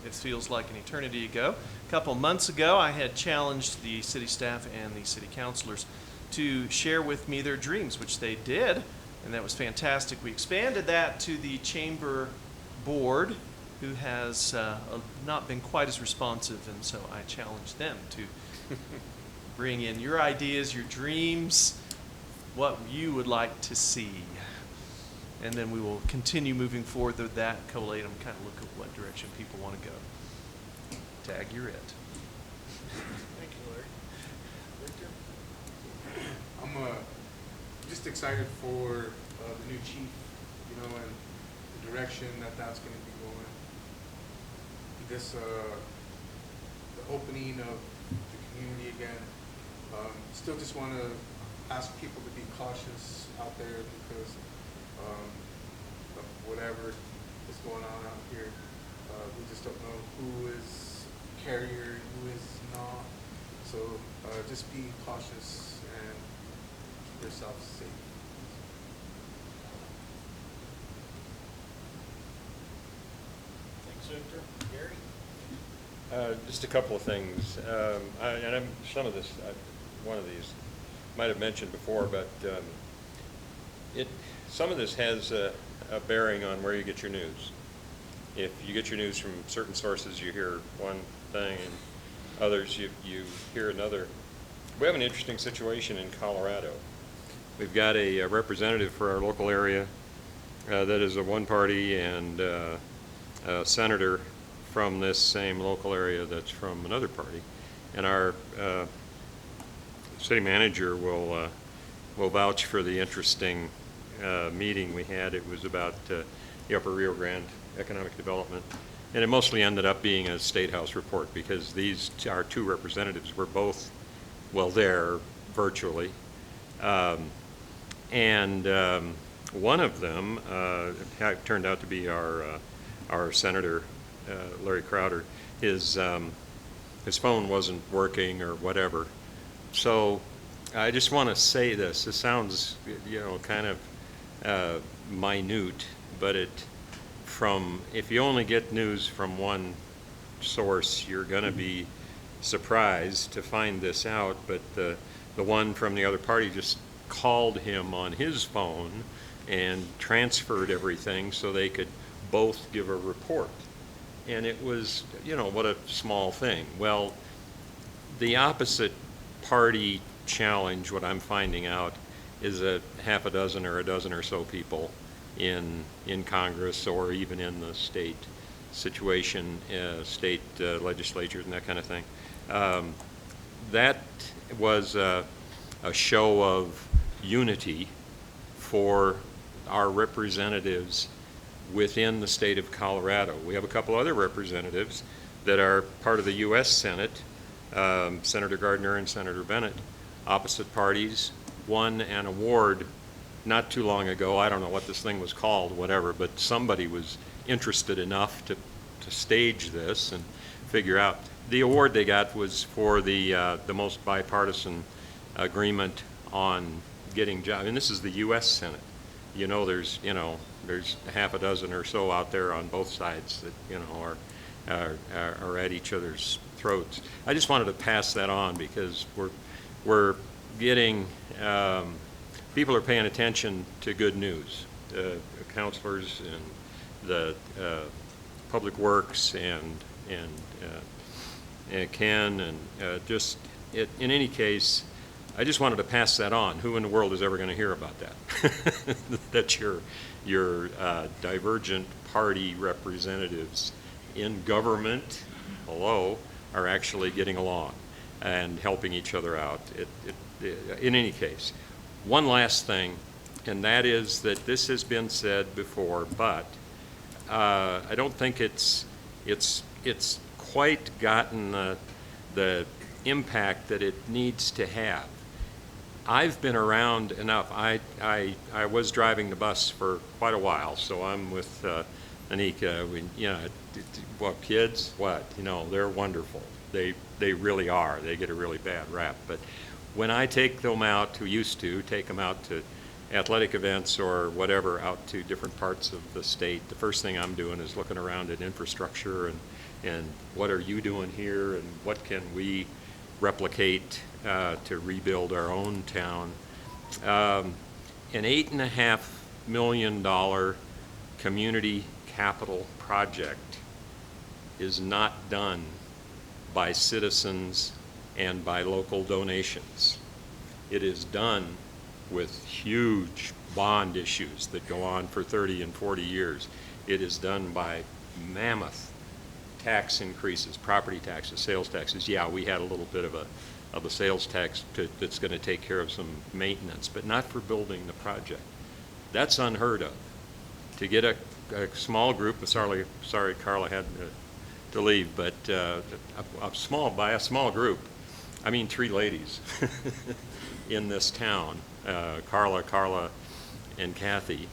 it feels like an eternity ago. A couple months ago, I had challenged the city staff and the city councilors to share with me their dreams, which they did, and that was fantastic. We expanded that to the chamber board, who has not been quite as responsive, and so I challenged them to bring in your ideas, your dreams, what you would like to see. And then we will continue moving forward with that, collate them, kind of look at what direction people want to go. Tag, you're it. Thank you, Larry. Victor? I'm just excited for the new chief, you know, and the direction that that's going to be going. This, the opening of the community again. Still just want to ask people to be cautious out there, because of whatever is going on out here. We just don't know who is carrier, who is not. So just be cautious and keep yourself safe. Center. Gary? Just a couple of things. Some of this, one of these might have mentioned before, but some of this has a bearing on where you get your news. If you get your news from certain sources, you hear one thing, and others you hear another. We have an interesting situation in Colorado. We've got a representative for our local area that is a one-party, and a senator from this same local area that's from another party. And our city manager will vouch for the interesting meeting we had. It was about the Upper Rio Grande economic development, and it mostly ended up being a State House report because our two representatives were both, well, there virtually, and one of them turned out to be our senator, Larry Crowder. His phone wasn't working or whatever. So I just want to say this. This sounds, kind of minute, but if you only get news from one source, you're going to be surprised to find this out. But the one from the other party just called him on his phone and transferred everything so they could both give a report. And it was, what a small thing. Well, the opposite party challenge, what I'm finding out, is a half a dozen or a dozen or so people in Congress or even in the state situation, state legislatures and that kind of thing. That was a show of unity for our representatives within the state of Colorado. We have a couple other representatives that are part of the U.S. Senate, Senator Gardner and Senator Bennett, opposite parties, won an award not too long ago. I don't know what this thing was called, whatever, but somebody was interested enough to stage this and figure out. The award they got was for the most bipartisan agreement on getting jobs. And this is the U.S. Senate. There's half a dozen or so out there on both sides that, are at each other's throats. I just wanted to pass that on because we're getting, people are paying attention to good news. The counselors and the Public Works and Ken and in any case, I just wanted to pass that on. Who in the world is ever going to hear about that? That your divergent party representatives in government, are actually getting along and helping each other out. In any case, one last thing, and that is that this has been said before, but I don't think it's quite gotten the impact that it needs to have. I've been around enough. I was driving the bus for quite a while, so I'm with Anika. Kids, they're wonderful. They really are. They get a really bad rap. But when I take them out, take them out to athletic events or whatever, out to different parts of the state, the first thing I'm doing is looking around at infrastructure and what are you doing here and what can we replicate to rebuild our own town. An $8.5 million community capital project is not done by citizens and by local donations. It is done with huge bond issues that go on for 30 and 40 years. It is done by mammoth tax increases, property taxes, sales taxes. Yeah, we had a little bit of a sales tax that's going to take care of some maintenance, but not for building the project. That's unheard of. To get a small group, sorry Carla had to leave, but by a small group, I mean 3 ladies in this town, Carla and Kathy,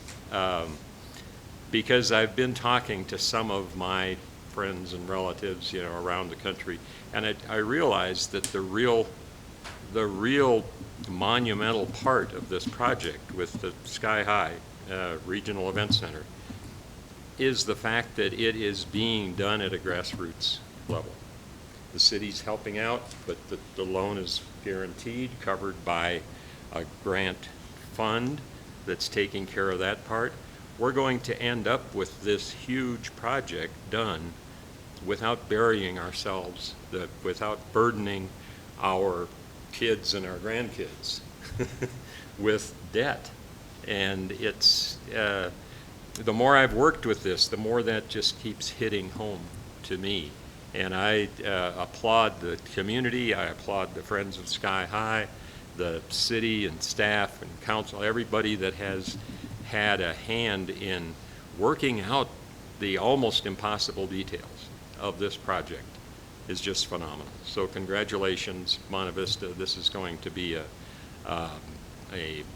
because I've been talking to some of my friends and relatives, around the country, and I realized that the real monumental part of this project with the Sky High Regional Event Center is the fact that it is being done at a grassroots level. The city's helping out, but the loan is guaranteed, covered by a grant fund that's taking care of that part. We're going to end up with this huge project done without burying ourselves, without burdening our kids and our grandkids with debt. And it's, the more I've worked with this, the more that just keeps hitting home to me. And I applaud the community, I applaud the Friends of Sky High, the city and staff and council, everybody that has had a hand in working out the almost impossible details of this project is just phenomenal. So congratulations, Monte Vista. This is going to be a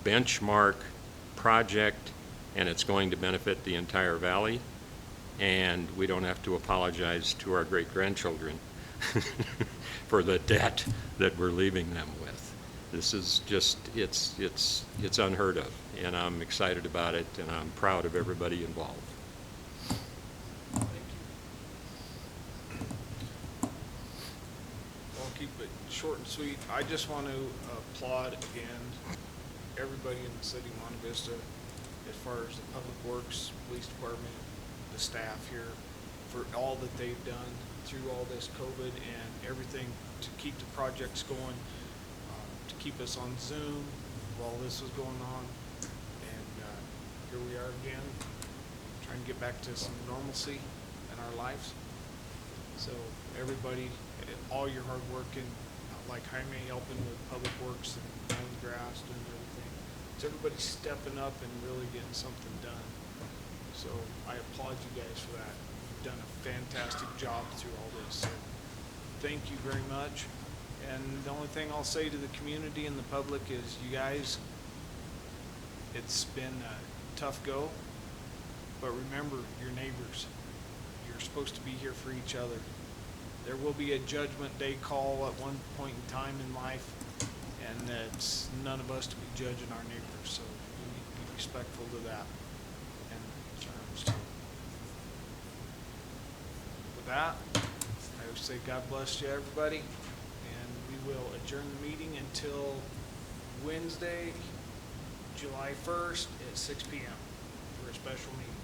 benchmark project, and it's going to benefit the entire valley. And we don't have to apologize to our great-grandchildren for the debt that we're leaving them with. This is just, it's unheard of, and I'm excited about it, and I'm proud of everybody involved. Thank you. I'll keep it short and sweet. I just want to applaud again everybody in the city of Monte Vista, as far as the Public Works, Police Department, the staff here, for all that they've done through all this COVID and everything to keep the projects going, to keep us on Zoom while this was going on. And here we are again, trying to get back to some normalcy in our lives. So everybody, all your hard work, and like Jaime helping with Public Works and mowing the grass, doing everything. So everybody's stepping up and really getting something done. So I applaud you guys for that. You've done a fantastic job through all this. So thank you very much. And the only thing I'll say to the community and the public is, you guys, it's been a tough go, but remember your neighbors. You're supposed to be here for each other. There will be a judgment day call at one point in time in life, and it's none of us to be judging our neighbors. So we need to be respectful to that. With that, I would say God bless you, everybody, and we will adjourn the meeting until Wednesday, July 1st at 6 p.m. for a special meeting.